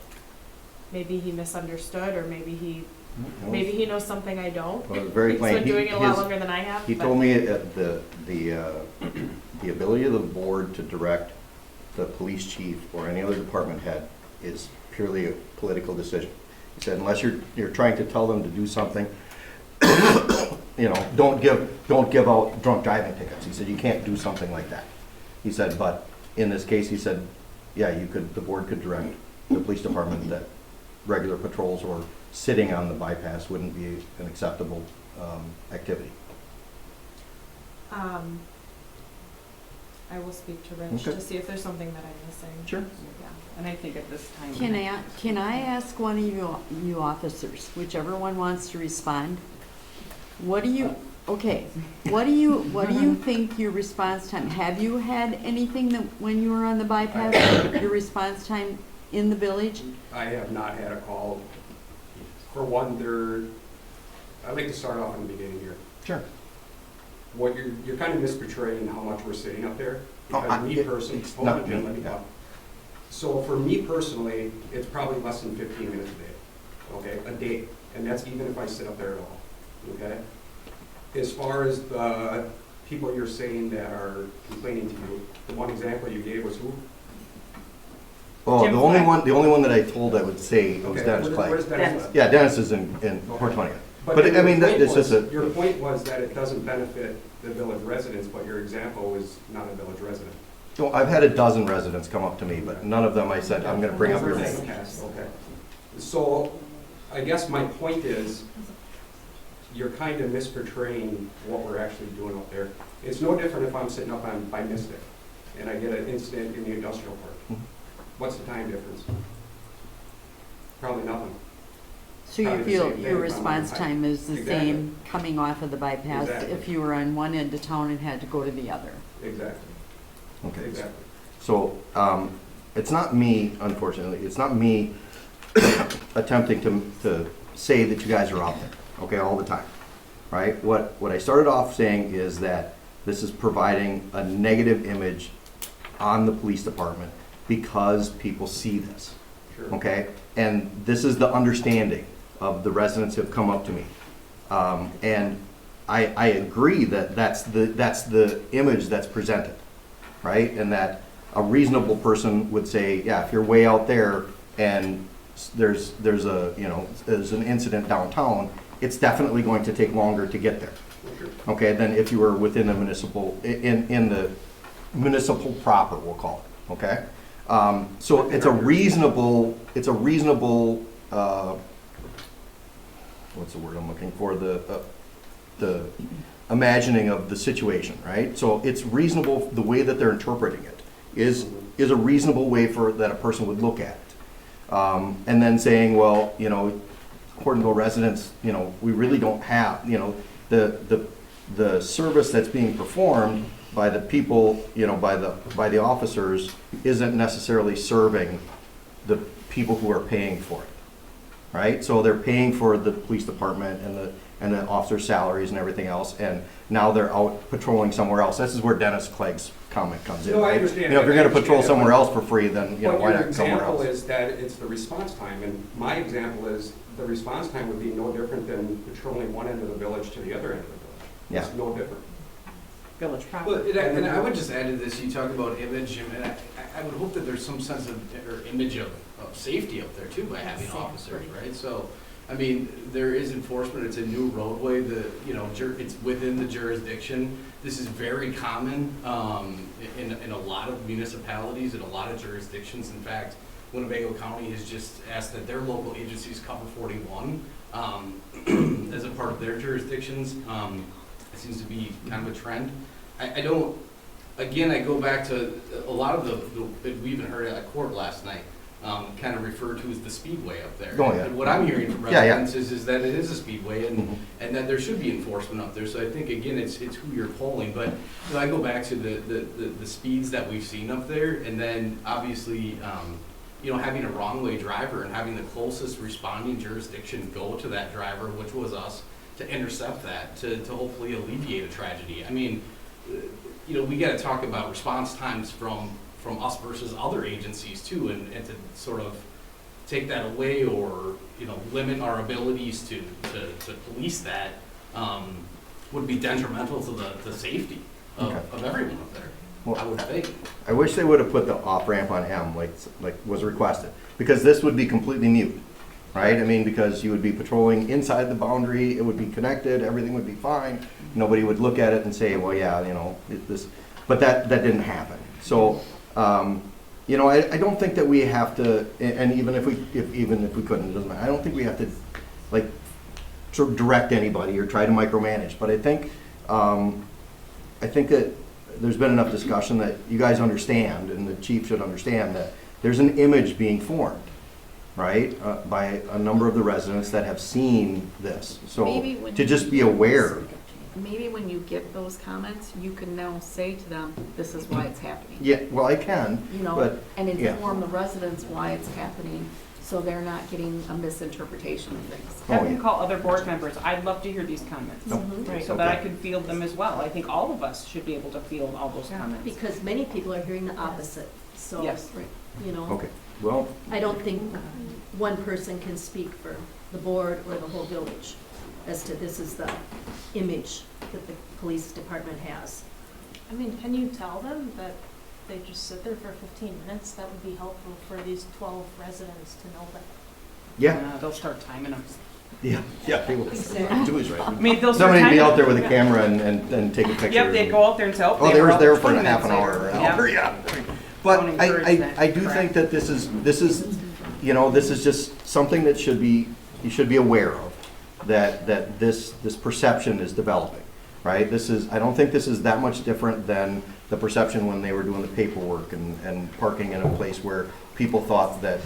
maybe he misunderstood, or maybe he knows something I don't. Well, it was very He's plain. been doing it a lot His- longer than I have. He but- told me the ability of the board to direct the police chief or any other department head is purely a political decision. He said, unless you're trying to tell them to do something, don't give out drunk driving tickets. He said, you can't do something like that. He said, but in this case, he said, yeah, the board could direct the police department that regular patrols or sitting on the bypass wouldn't be an acceptable activity. I will speak to Rich Okay. to see if there's something that I'm missing. Sure. Yeah. And I think at this time. Can I ask one of you officers, whichever one wants to respond? What do you think your response time, have you had anything that, when you were on the bypass, your response time in the village? I have not had a call. For one, I'd like to start off in the beginning here. Sure. What you're kind of misportraying how much we're sitting up there. Oh, Because me personally, it's hold on, not Jim, me, let me yeah. talk. So for me personally, it's probably less than 15 minutes a day, okay, a day. And that's even if I sit up there at all, okay? As far as the people you're saying that are complaining to you, the one example you gave was who? Oh, Jim the only Clay. one that I told I would say was Okay, Dennis where does Clay. Dennis live? Yeah, Dennis is in Hortonville. But I your mean, point this was- is a. Your point was that it doesn't benefit the village residents, but your example was not a village resident. So I've had a dozen residents come up to me, but none of them I said, I'm gonna bring up your name. Okay. So I guess my point is, you're kind of misportraying what we're actually doing up there. It's no different if I'm sitting up by Mystic and I get an incident in the industrial park. What's the time difference? Probably nothing. So you Probably the feel same your thing. response time is the Exactly. same coming off of the bypass Exactly. if you were on one end of town and had to go to the other? Exactly, Okay. exactly. So, it's not me, unfortunately, it's not me attempting to say that you guys are out there, okay, all the time, right? What I started off saying is that this is providing a negative image on the police department because people see this, Sure. okay? And this is the understanding of the residents who have come up to me. And I agree that that's the image that's presented, right? And that a reasonable person would say, yeah, if you're way out there and there's an incident downtown, it's definitely going to take longer to get there, okay, than if you were within the municipal, in the municipal proper, we'll call it, okay? So it's a reasonable, what's the word I'm looking for, the imagining of the situation, right? So it's reasonable, the way that they're interpreting it is a reasonable way for, that a person would look at it. And then saying, well, Hortonville residents, we really don't have, the service that's being performed by the people, by the officers isn't necessarily serving the people who are paying for it, right? So they're paying for the police department and the officers' salaries and everything else, and now they're out patrolling somewhere else. This is where Dennis Clegg's comment comes in. No, I right? understand. If you're gonna patrol I understand somewhere that, else for free, then, but why your not somewhere example else? is that it's the response time, and my example is the response time would be no different than patrolling one end of the village to the other end of the village. Yeah. It's no different. Village proper. Well, and I would just add to this, you talk about image, and I would hope that there's some sense of, or image of safety up there too by having officers, right? So, I mean, there is enforcement, it's a new roadway, it's within the jurisdiction. This is very common in a lot of municipalities, in a lot of jurisdictions. In fact, Winnebago County has just asked that their local agencies cover 41 as a part of their jurisdictions. It seems to be kind of a trend. I don't, again, I go back to a lot of we even heard at court last night, kind of referred to as the speedway up there. Oh, yeah. And what I'm hearing from Yeah, yeah. residents is that it is a speedway and, Mhm. and that there should be enforcement up there. So I think, again, it's who you're polling. But I go back to the speeds that we've seen up there, and then obviously, having a wrong way driver and having the closest responding jurisdiction go to that driver, which was us, to intercept that, to hopefully alleviate a tragedy. I mean, we gotta talk about response times from us versus other agencies too, and to sort of take that away or, limit our abilities to police that, would be detrimental to the safety of everyone up there, Well, I would think. I wish they would have put the off-ramp on M like was requested, because this would be completely mute, right? I mean, because you would be patrolling inside the boundary, it would be connected, everything would be fine. Nobody would look at it and say, well, yeah, but that didn't happen. So, I don't think that we have to, and even if we couldn't, it doesn't matter. I don't think we have to, sort of direct anybody or try to micromanage. But I think that there's been enough discussion that you guys understand, and the chief should understand that there's an image being formed, right, by a number of the residents that have seen this. So to just be aware. Maybe when you get those comments, you can now say to them, this is why it's happening. Yeah, well, I can, but, And yeah. inform the residents why it's happening, so they're not getting a misinterpretation of things. Oh, Have them yeah. call other board members. I'd love to hear these comments. Nope. Right, so that I Okay. could field them as well. I think all of us should be able to field all those comments. Because many people are hearing the opposite, so, Yes. Okay, well, I don't think one person can speak for the board or the whole village as to this is the image that the police department has. I mean, can you tell them that they just sit there for 15 minutes? That would be helpful for these 12 residents to know that. yeah, They'll start timing them. yeah, they will. Do is right. I mean, they'll start Somebody timing be out there with a them. camera and take a picture. Yep, they'd go out there and tell. Oh, they were out there for 10 half an minutes hour or later. an Yeah. hour, yeah. But Don't encourage that I do think that this is, this is just something that should be you should be aware of, that this perception is developing, right? I don't think this is that much different than the perception when they were doing the paperwork and parking in a place where people thought that,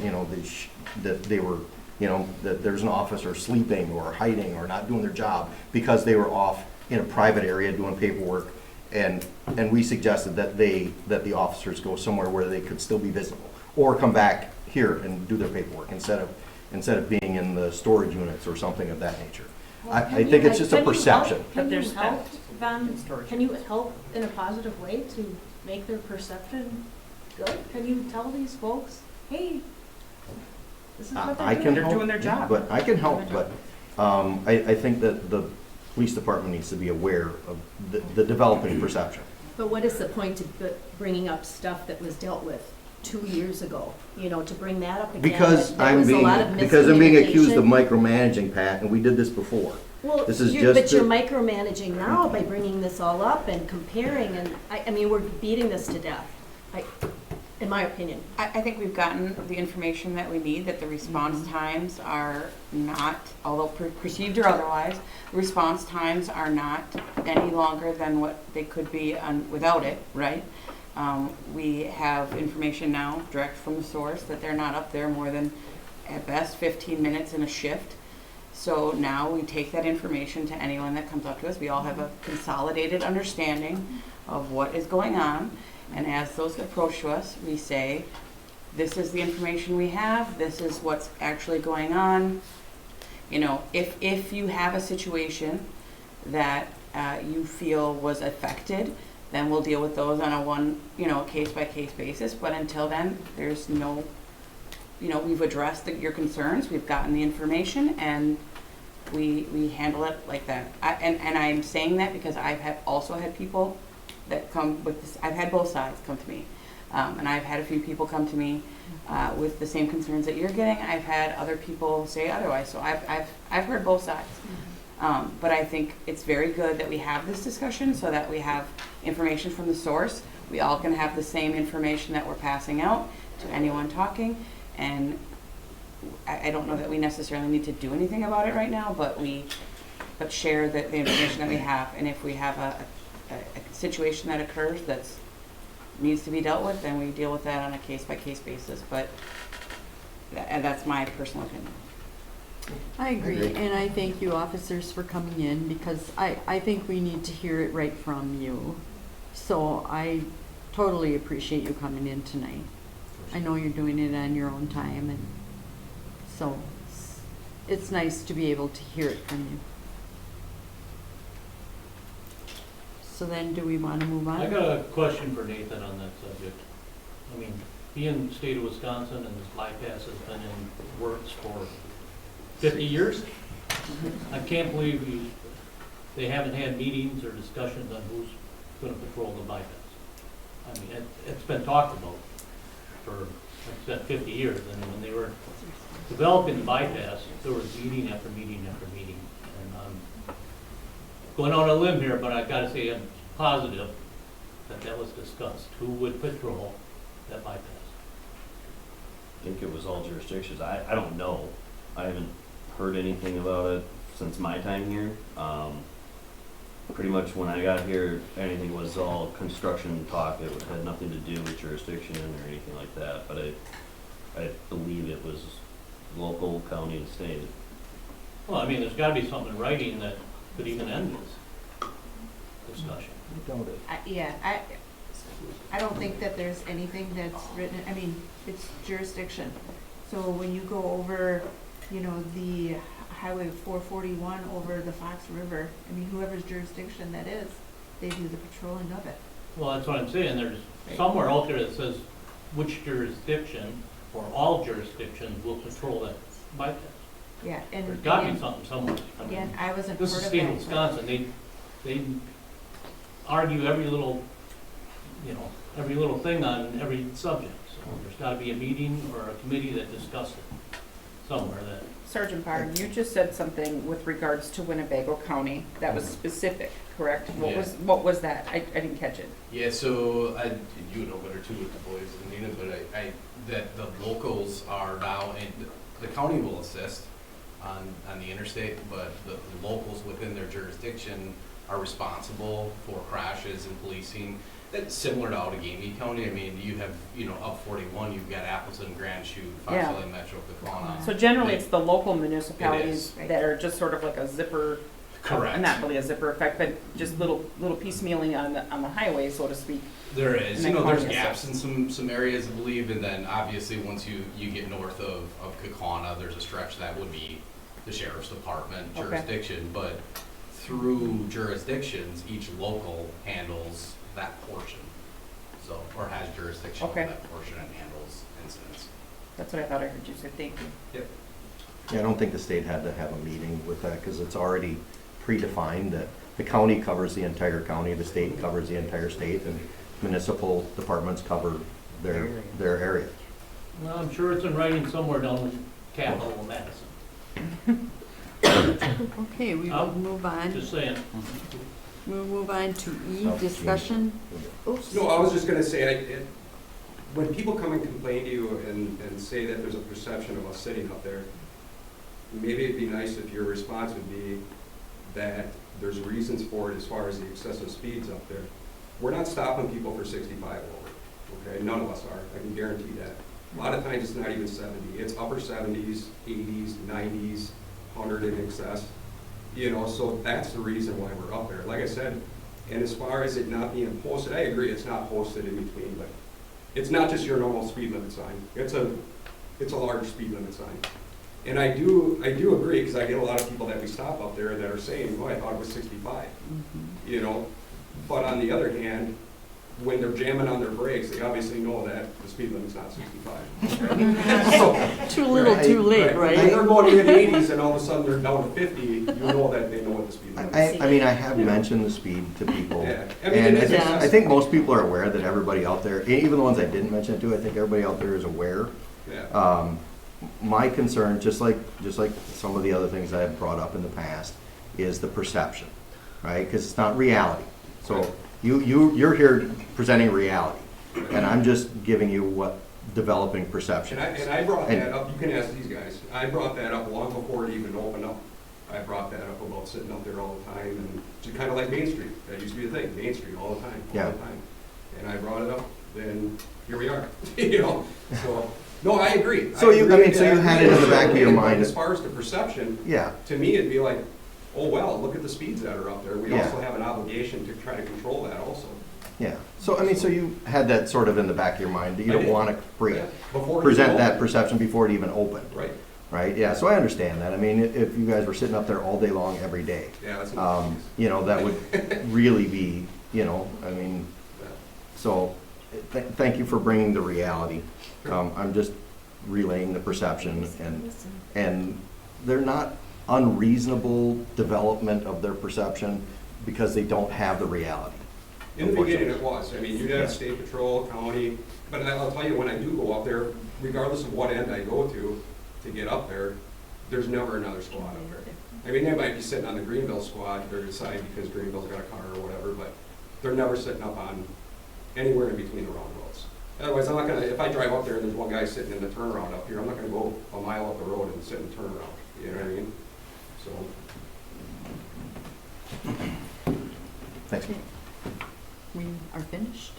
that they were, that there's an officer sleeping or hiding or not doing their job because they were off in a private area doing paperwork. And we suggested that the officers go somewhere where they could still be visible, or come back here and do their paperwork instead of being in the storage units or something of that nature. I think it's just a perception. Can you But help in them, storage can you help in a positive way to make their perception good? Can you tell these folks, hey, this is what I they're can doing? They're doing their job. But I can help, but I think that the police department needs to be aware of the developing perception. But what is the point of bringing up stuff that was dealt with 2 years ago? To bring that up again? Because there I'm was a lot of being accused of miscommunication. micromanaging, Pat, and we did this before. Well, This is but just you're to- micromanaging now by bringing this all up and comparing, and I mean, we're beating this to death, in my opinion. I think we've gotten the information that we need, that the response times are not, although perceived or otherwise, response times are not any longer than what they could be without it, right? We have information now, direct from the source, that they're not up there more than, at best, 15 minutes in a shift. So now we take that information to anyone that comes up to us. We all have a consolidated understanding of what is going on. And as those approach to us, we say, this is the information we have, this is what's actually going on. If you have a situation that you feel was affected, then we'll deal with those on a case-by-case basis. But until then, there's no, we've addressed your concerns, we've gotten the information, and we handle it like that. And I'm saying that because I've also had people that come with this. I've had both sides come to me, and I've had a few people come to me with the same concerns that you're getting. I've had other people say otherwise, so I've heard both sides. But I think it's very good that we have this discussion so that we have information from the source. We all can have the same information that we're passing out to anyone talking, and I don't know that we necessarily need to do anything about it right now, but share the information that we have, and if we have a situation that occurs that needs to be dealt with, then we deal with that on a case-by-case basis, but that's my personal opinion. I agree, and I thank you officers for coming in, because I think we need to hear it right from you. So I totally appreciate you coming in tonight. I know you're doing it on your own time, and so it's nice to be able to hear it from you. So then, do we want to move on? I got a question for Nathan on that subject. I mean, being in the state of Wisconsin and this bypass has been in works for 50 years. I can't believe they haven't had meetings or discussions on who's going to patrol the bypass. I mean, it's been talked about for, like I said, 50 years. And when they were developing the bypass, there was meeting after meeting after meeting. And going on a limb here, but I gotta say I'm positive that was discussed. Who would patrol that bypass? I think it was all jurisdictions. I don't know. I haven't heard anything about it since my time here. Pretty much when I got here, anything was all construction talk. It had nothing to do with jurisdiction or anything like that. But I believe it was local, county, and state. Well, I mean, there's gotta be something in writing that could even end this discussion. I don't think that there's anything that's written, I mean, it's jurisdiction. So when you go over, the Highway 441 over the Fox River, I mean, whoever's jurisdiction that is, they do the patrolling of it. Well, that's what I'm saying. There's somewhere out there that says which jurisdiction or all jurisdictions will patrol that bypass. Yeah, and There's gotta be again, something somewhere. I mean, again, I wasn't this part is of state of that. Wisconsin. They argue every little thing on every subject. So there's gotta be a meeting or a committee that discusses it somewhere that. Sergeant Barn, you just said something with regards to Winnebago County that was specific, correct? What was that? I didn't catch it. Yeah, so you know better too with the boys and Nina, but that the locals are now, and the county will assist, on the interstate, but the locals within their jurisdiction are responsible for crashes and policing. That's similar to Outagamie County. I mean, you have, up 41, you've got Appleton, Grand Chute, Yeah. Fox Valley Metro, Kawana. So generally, it's the local municipalities It is. that are just sort of like a zipper. Correct. Not really a zipper effect, but just little piecemealing on the highway, so to speak. There is, And then there's Kearney gaps in some areas, I believe, and then obviously once you get north of Kawana, there's a stretch that would be the sheriff's department Okay. jurisdiction, but through jurisdictions, each local handles that portion, so, or has jurisdiction over Okay. that portion and handles incidents. That's what I thought I heard you say. Thank you. Yeah, I don't think the state had to have a meeting with that, because it's already predefined that the county covers the entire county, the state covers the entire state, and municipal departments cover their area. Well, I'm sure it's in writing somewhere down in Capitol of Madison. Okay, we will Oh, move on. Just saying. We'll move on to E, Oh, discussion. Oops. No, I was just gonna say, when people come and complain to you and say that there's a perception of us sitting up there, maybe it'd be nice if your response would be that there's reasons for it as far as the excessive speeds up there. We're not stopping people for 65 over, okay? None of us are, I can guarantee that. A lot of times it's not even 70, it's upper 70s, 80s, 90s, 100 in excess. So that's the reason why we're up there. Like I said, and as far as it not being posted, I agree it's not posted in between, but it's not just your normal speed limit sign. It's a large speed limit sign. And I do agree, because I get a lot of people that we stop up there that are saying, oh, I thought it was 65, But on the other hand, when they're jamming on their brakes, they obviously know that the speed limit's not 65. So, Too little, too late, When right? they're going in the 80s and all of a sudden they're down to 50, you know that they know what the speed limit is. I have mentioned the speed to people. Yeah. And it is I think most people are aware that everybody out there, even the ones I didn't mention it to, I think everybody out there is aware. Yeah. My concern, just like some of the other things I have brought up in the past, is the perception, right? Because it's not reality. So you're here presenting reality, and I'm just giving you what developing perception is. And I brought that up, you can ask these guys, I brought that up long before it even opened up. I brought that up about sitting up there all the time, and just kind of like Main Street, that used to be the thing, Main Street all the time, all the time. And I brought it up, then here we are, so. No, I agree. So you had it in the back of your mind. As far as the perception, Yeah. to me, it'd be like, oh, well, look at the speeds that are up there. We Yeah. also have an obligation to try to control that also. Yeah. So you had that sort of in the back of your mind, that you I don't did. want to Yeah. Before it present even that opened. perception before it even opened. Right. Right? Yeah. So I understand that. I mean, if you guys were sitting up there all day long, every day, Yeah, that's. that would really be, so thank you for bringing the reality. I'm just relaying the perception, and they're not unreasonable development of their perception because they don't have the reality. In the beginning, it was. I mean, you'd Yeah. have state patrol, county, but I'll tell you, when I do go up there, regardless of what end I go to get up there, there's never another squad up there. I mean, they might be sitting on the Greenville squad, they're deciding because Greenville's got a car or whatever, but they're never sitting up on anywhere in between the roundabouts. Otherwise, I'm not gonna, if I drive up there and there's one guy sitting in the turnaround up here, I'm not gonna go a mile up the road and sit in the turnaround, you know what I mean? So. Thanks. We are finished.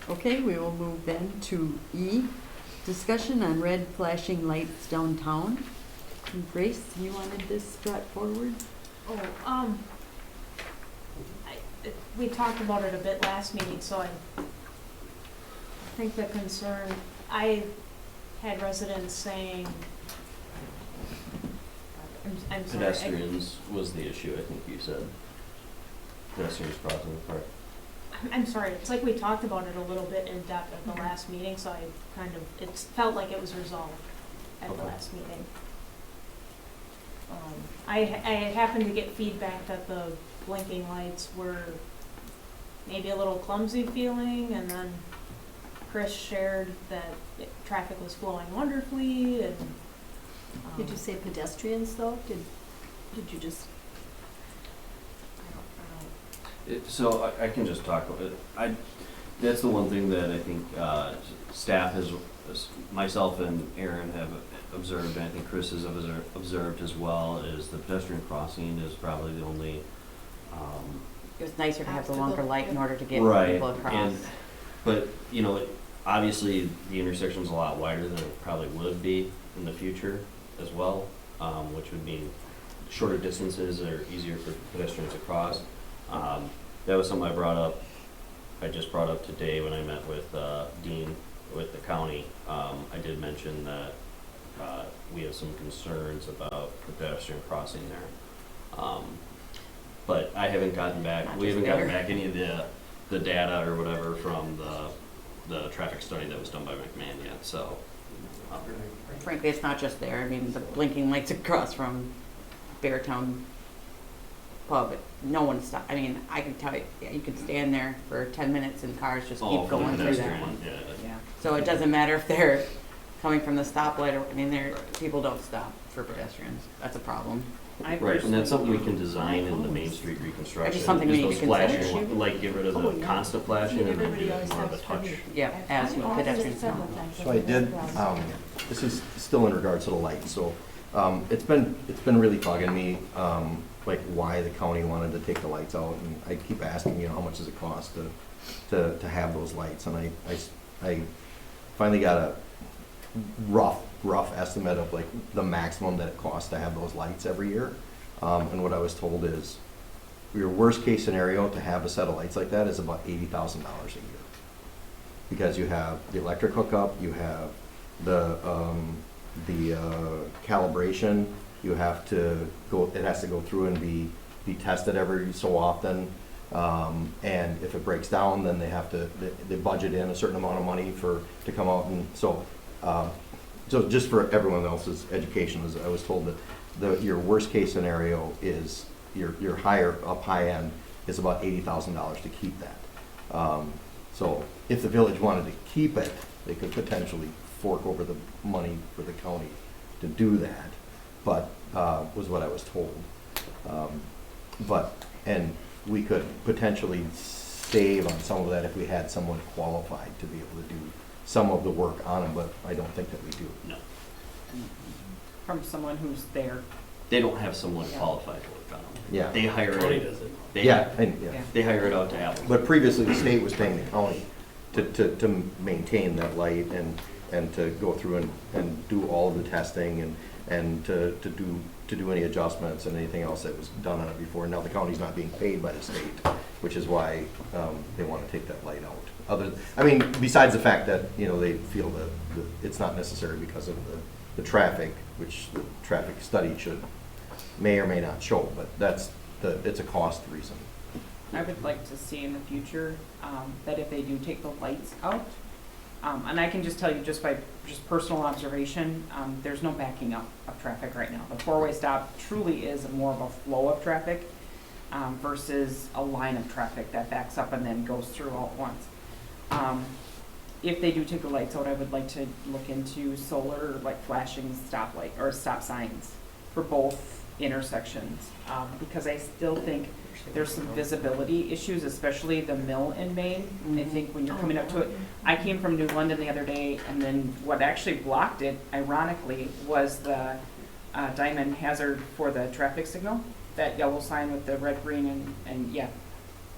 Okay, we will move then to E, discussion on red flashing lights downtown. Grace, you wanted this brought forward? We talked about it a bit last meeting, so I think the concern, I had residents saying, I'm sorry. Pedestrians was the issue, I think you said. Pedestrians crossing the park. I'm sorry, it's like we talked about it a little bit in depth at the last meeting, so I it felt like it was resolved at the last meeting. I happened to get feedback that the blinking lights were maybe a little clumsy feeling, and then Chris shared that traffic was flowing wonderfully, and. Did you say pedestrians though? Did you just? So I can just talk about it. That's the one thing that I think staff has, myself and Aaron have observed, and I think Chris has observed as well, is the pedestrian crossing is probably the only. It was nicer to have the longer light in order to get Right, people across. and, but, you know, obviously, the intersection's a lot wider than it probably would be in the future as well, which would mean shorter distances are easier for pedestrians to cross. That was something I just brought up today when I met with Dean with the county. I did mention that we have some concerns about the pedestrian crossing there. But I haven't gotten back, Not we just haven't gotten there. back any of the data or whatever from the traffic study that was done by McMahon yet, so. Frankly, it's not just there. I mean, the blinking lights across from Beartown Pub, no one stop. I mean, I can tell you, you could stand there for 10 minutes and cars just Oh, keep for the going through that pedestrian, one. yeah. Yeah. So it doesn't matter if they're coming from the stoplight or, I mean, people don't stop for pedestrians. That's a problem. Right, and that's something we can design in the Main Street reconstruction. Just something we is need those to consider. flashing, like get rid of the constant flashing and then do more of a touch. Yeah, as pedestrians come. So I did, this is still in regards to the lights, so, it's been really bugging me, like why the county wanted to take the lights out, and I keep asking, you know, how much does it cost to have those lights, and I finally got a rough estimate of like the maximum that it costs to have those lights every year, and what I was told is, your worst case scenario to have a set of lights like that is about $80,000 a year. Because you have the electric hookup, you have the calibration, you have to go, it has to go through and be tested every so often. And if it breaks down, then they budget in a certain amount of money to come out, and so just for everyone else's education, I was told that your worst case scenario is your high end is about $80,000 to keep that. So if the village wanted to keep it, they could potentially fork over the money for the county to do that, but was what I was told. And we could potentially save on some of that if we had someone qualified to be able to do some of the work on them, but I don't think that we do. No, From someone who's there. they don't have someone Yeah. qualified to work on them. Yeah. They hire County it. does it. Yeah. They hire it out to Apple. But previously, the state was paying the county to maintain that light and to go through and do all of the testing and to do any adjustments and anything else that was done on it before. Now the county's not being paid by the state, which is why they want to take that light out. Besides the fact that, you know, they feel that it's not necessary because of the traffic, which the traffic study may or may not show, but it's a cost reason. I would like to see in the future that if they do take the lights out, and I can just tell you just by personal observation, there's no backing up of traffic right now. The four-way stop truly is more of a flow of traffic versus a line of traffic that backs up and then goes through all at once. If they do take the lights out, I would like to look into solar, like flashing stoplight or stop signs for both intersections, because I still think there's some visibility issues, especially the mill in Maine. I think when you're coming up to it, I came from New London the other day, and then what actually blocked it, ironically, was the diamond hazard for the traffic signal, that yellow sign with the red, green, and yeah,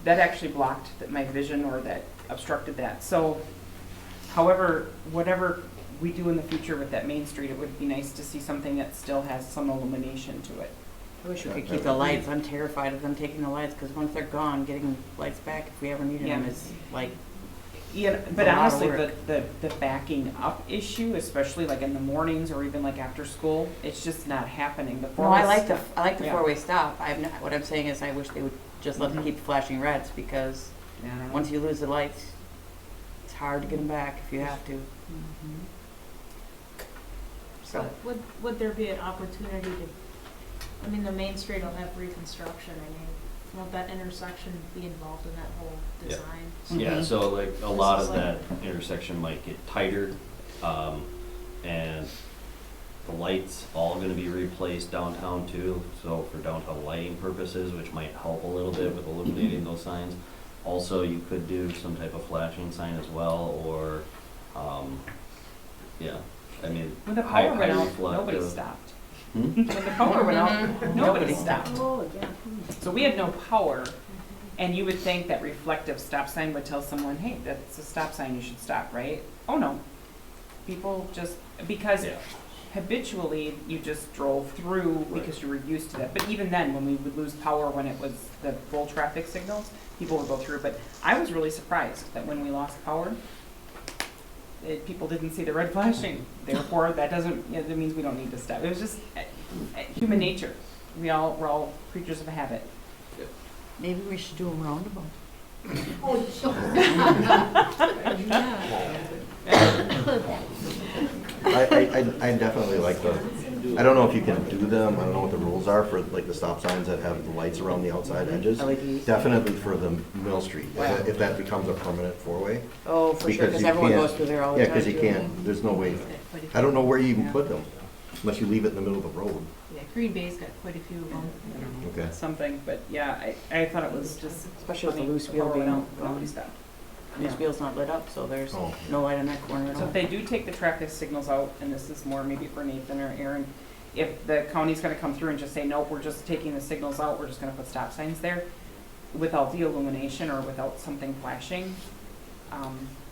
that actually blocked my vision, or that obstructed that. So, however, whatever we do in the future with that Main Street, it would be nice to see something that still has some illumination to it. I wish we could keep the lights. I'm terrified of them taking the lights, because once they're gone, getting lights back, if we ever needed them, Yeah. is like, Yeah, It's but a lot of honestly, work. the backing up issue, especially like in the mornings or even like after school, it's just not happening. The no, four-way I like stop- yeah. four-way stop. What I'm saying is I wish they would just let them keep flashing reds, because Yeah, I don't know. once you lose the lights, it's hard to get them back if you have to. So would there be an opportunity to, the Main Street will have reconstruction, won't that intersection be involved in that whole Yeah. design? Yeah, so like a lot of that intersection might get tighter, and the lights all gonna be replaced downtown too, so for downtown lighting purposes, which might help a little bit with illuminating those signs. Also, you could do some type of flashing sign as well, or, yeah, I mean, When the high power went out, reflective. nobody stopped. Hmm? When the power went out, nobody stopped. Oh, yeah. So we had no power, and you would think that reflective stop sign would tell someone, hey, that's a stop sign, you should stop, right? Oh, no. People just, because Yeah. habitually, you just drove through because you were used to that. But even then, when we would lose power when it was the full traffic signals, people would go through. But I was really surprised that when we lost power, people didn't see the red flashing. Therefore, that doesn't, you know, that means we don't need to stop. It was just human nature. We're all creatures of habit. Maybe we should do a roundabout. I definitely like the, I don't know if you can do them, I don't know what the rules are for like the stop signs that have the lights around the outside edges. LEDs. Definitely for the Mill Street, Wow. if that becomes a permanent four-way. Oh, for sure, Because because you everyone can't- goes through there all the Yeah, time. because you too. can't, there's no way, Quite a few. I don't know where you even Yeah. put them, unless you leave it in the middle of the road. Yeah, Green Bay's got quite a few of them. Okay. Something, but yeah, I thought it was just, Especially with the funny. loose wheel Power went being out, nobody gone. stopped. This wheel's not lit up, so there's Oh. no light on that corner at So all. if they do take the traffic signals out, and this is more maybe for Nathan or Aaron, if the county's gonna come through and just say, nope, we're just taking the signals out, we're just gonna put stop signs there, without the illumination or without something flashing,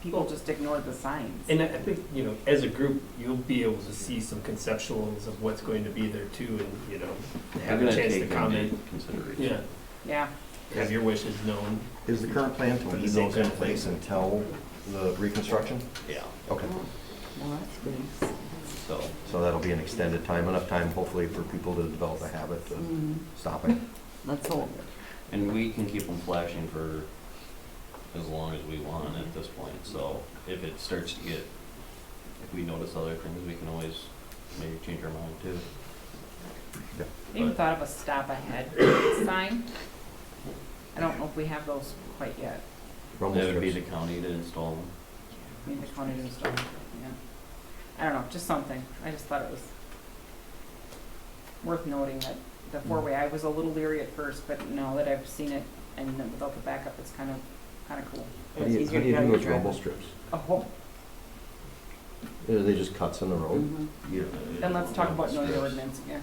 people just ignore the signs. And I think, you know, as a group, you'll be able to see some conceptuals of what's going to be there too, and, you know, I'm have a gonna chance to take into comment. consideration. Yeah, Yeah, have your wishes known. Is the current plan to For the leave same those in kind of place thing. until the reconstruction? Yeah. Okay, Well, that's good. So, so that'll be an extended time, enough time hopefully for people to develop a habit of Mhm. stopping. Let's hope. and we can keep them flashing for as long as we want at this point, so if it starts to get, if we notice other things, we can always maybe change our mind too. I even thought of a stop ahead sign. I don't know if we have those quite yet. Rumble That would be the strips. county to install them. Maybe the county didn't install, yeah. I don't know, just something. I just thought it was worth noting that the four-way, I was a little leery at first, but now that I've seen it and then without the backup, it's kind of cool. How It's do you, easier how to do you get out do of your those rumble driveway. strips? Oh, Are they just cuts in the road? Mhm. You- then let's talk about noise Strips. ordinance, yeah.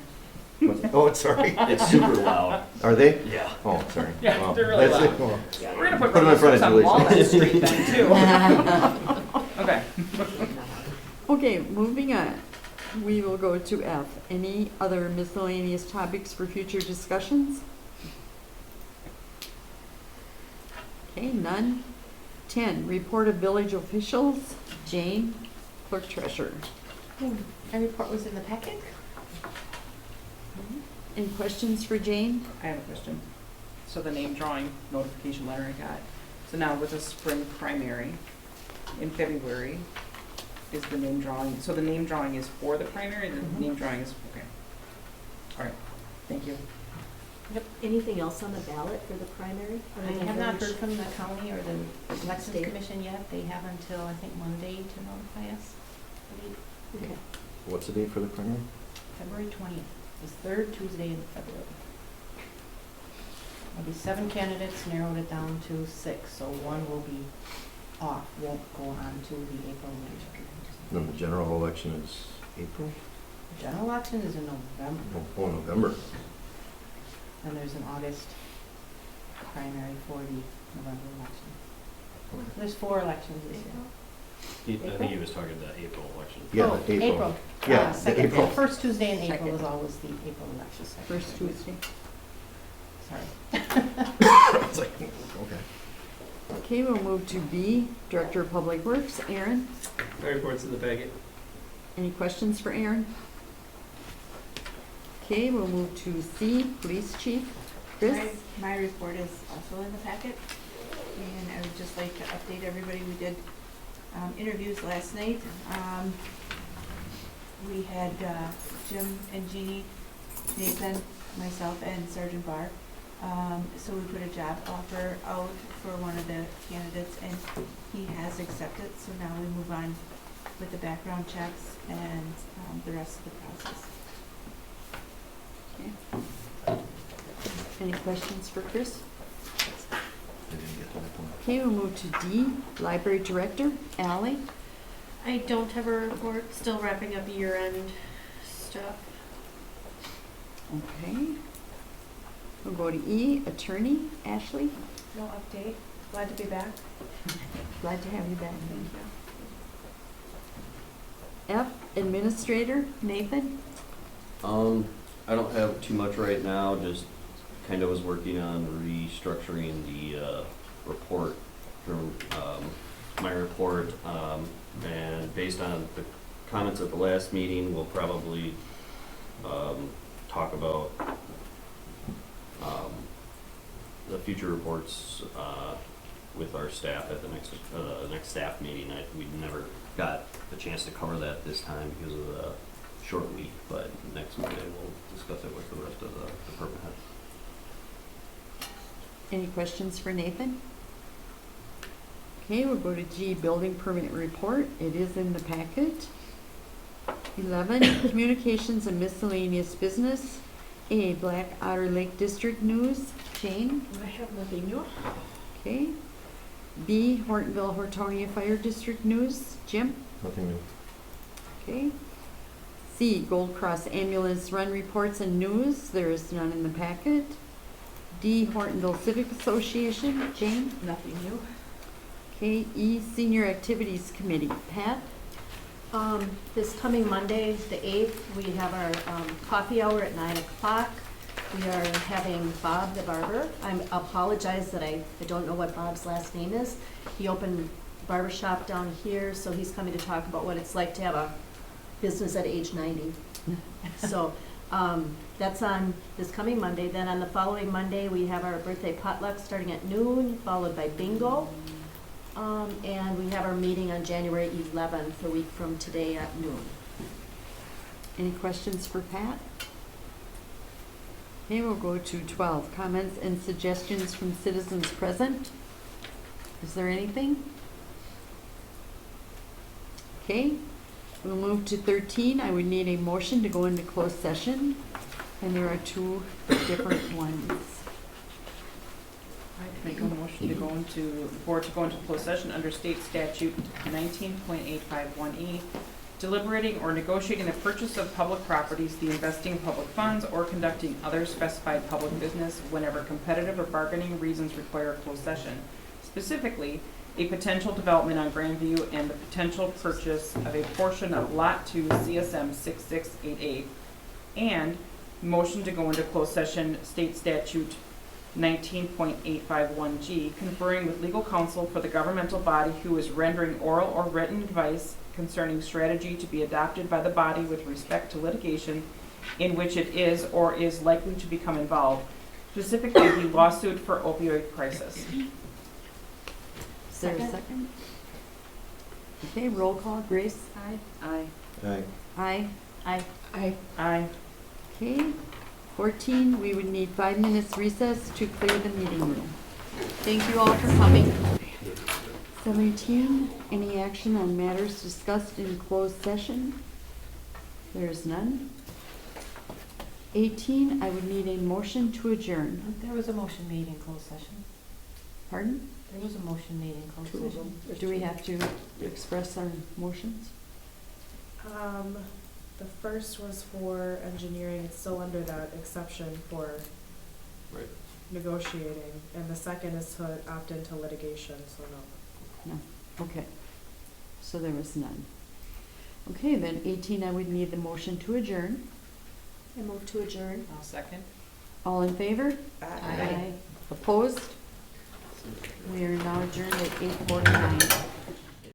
Oh, it's sorry. It's super loud. Are they? Yeah. Oh, sorry. Yeah, Well, they're really that's- loud. well, We're gonna put Put 'em in front of on Julie's Walnut house. Street then too. Okay. Okay, moving on. We will go to F. Any other miscellaneous topics for future discussions? Okay, none. 10, report of village officials. Jane, clerk treasurer. My report was in the packet. Any questions for Jane? I have a question. So the name drawing notification letter I got. So now with the spring primary in February, is the name drawing, so the name drawing is for the primary, the name drawing is, okay. All right, thank you. Anything else on the ballot for the primary? I have not heard from the county or the elections State. commission yet. They have until, I think, Monday to notify us. Okay. What's the date for the primary? February 20th, the third Tuesday in February. There'll be 7 candidates, narrowed it down to 6, so one will be off, won't go on to the April election. Then the general election is April? The general election is in November, Oh, November. and there's an August primary for the November election. There's 4 elections this year. I think he was talking the April election. Yeah, Oh, the April. Yeah, the second, April. first Tuesday in April Second. is always the April election. First Tuesday. Sorry. It's like, okay. Okay, we'll move to B, Director of Public Works. Aaron, My report's in the packet. any questions for Aaron? Okay, we'll move to C, Police Chief. Chris? My report is also in the packet, and I would just like to update everybody. We did interviews last night. We had Jim and Jeannie, Nathan, myself, and Sergeant Barr. So we put a job offer out for one of the candidates, and he has accepted. So now we move on with the background checks and the rest of the process. Any questions for Chris? didn't get to that point. Okay, we'll move to D, Library Director, Ally. I don't have a report, still wrapping up year-end stuff. Okay. We'll go to E, Attorney, Ashley. No update, glad to be back. Glad to have you back. F, Administrator, Nathan. I don't have too much right now, just kind of was working on restructuring the, report from, my report, and based on the comments at the last meeting, we'll probably, talk about, the future reports, with our staff at the next staff meeting. We never got a chance to cover that this time because of the short week, but next Monday we'll discuss it with the rest of the department heads. Any questions for Nathan? Okay, we'll go to G, Building Permit Report. It is in the packet. 11, Communications and Miscellaneous Business. A, Black Otter Lake District News. Jane? I have nothing new. Okay. B, Hortonville Hortonia Fire District News. Jim? Nothing new. Okay. C, Gold Cross Ambulance Run Reports and News. There is none in the packet. D, Hortonville Civic Association. Jane? Nothing new. Okay. E, Senior Activities Committee. Pat? This coming Monday, the 8th, we have our coffee hour at 9 o'clock. We are having Bob the barber. I apologize that I don't know what Bob's last name is. He opened a barber shop down here, so he's coming to talk about what it's like to have a business at age 90. So that's on this coming Monday. Then on the following Monday, we have our birthday potluck starting at noon, followed by bingo. And we have our meeting on January 11th, a week from today at noon. Any questions for Pat? Okay, we'll go to 12, Comments and Suggestions from Citizens Present. Is there anything? Okay, we'll move to 13. I would need a motion to go into closed session, and there are two different ones. I'd make a motion to go into, board to go into closed session under state statute 19.851E, deliberating or negotiating the purchase of public properties, the investing of public funds, or conducting other specified public business whenever competitive or bargaining reasons require a closed session. Specifically, a potential development on Grandview and the potential purchase of a portion of Lot 2 CSM 6688, and motion to go into closed session state statute 19.851G, conferring with legal counsel for the governmental body who is rendering oral or written advice concerning strategy to be adopted by the body with respect to litigation in which it is or is likely to become involved, specifically the lawsuit for opioid crisis. Is there a second? Okay, roll call. Grace? Aye. Aye. Aye. Aye. Aye. Aye. Aye. Okay. 14, we would need 5 minutes recess to clear the meeting room. Thank you all for coming. 17, any action on matters discussed in closed session? There is none. 18, I would need a motion to adjourn. There was a motion made in closed session. Pardon? There was a motion made in closed session. Do we have to express our motions? The first was for engineering, it's still under that exception for Right. negotiating, and the second is to opt into litigation, so no. No. Okay. So there was none. Okay, then 18, I would need the motion to adjourn. I move to adjourn. I'll second. All in favor? Aye. Opposed? We are now adjourned at 8:49.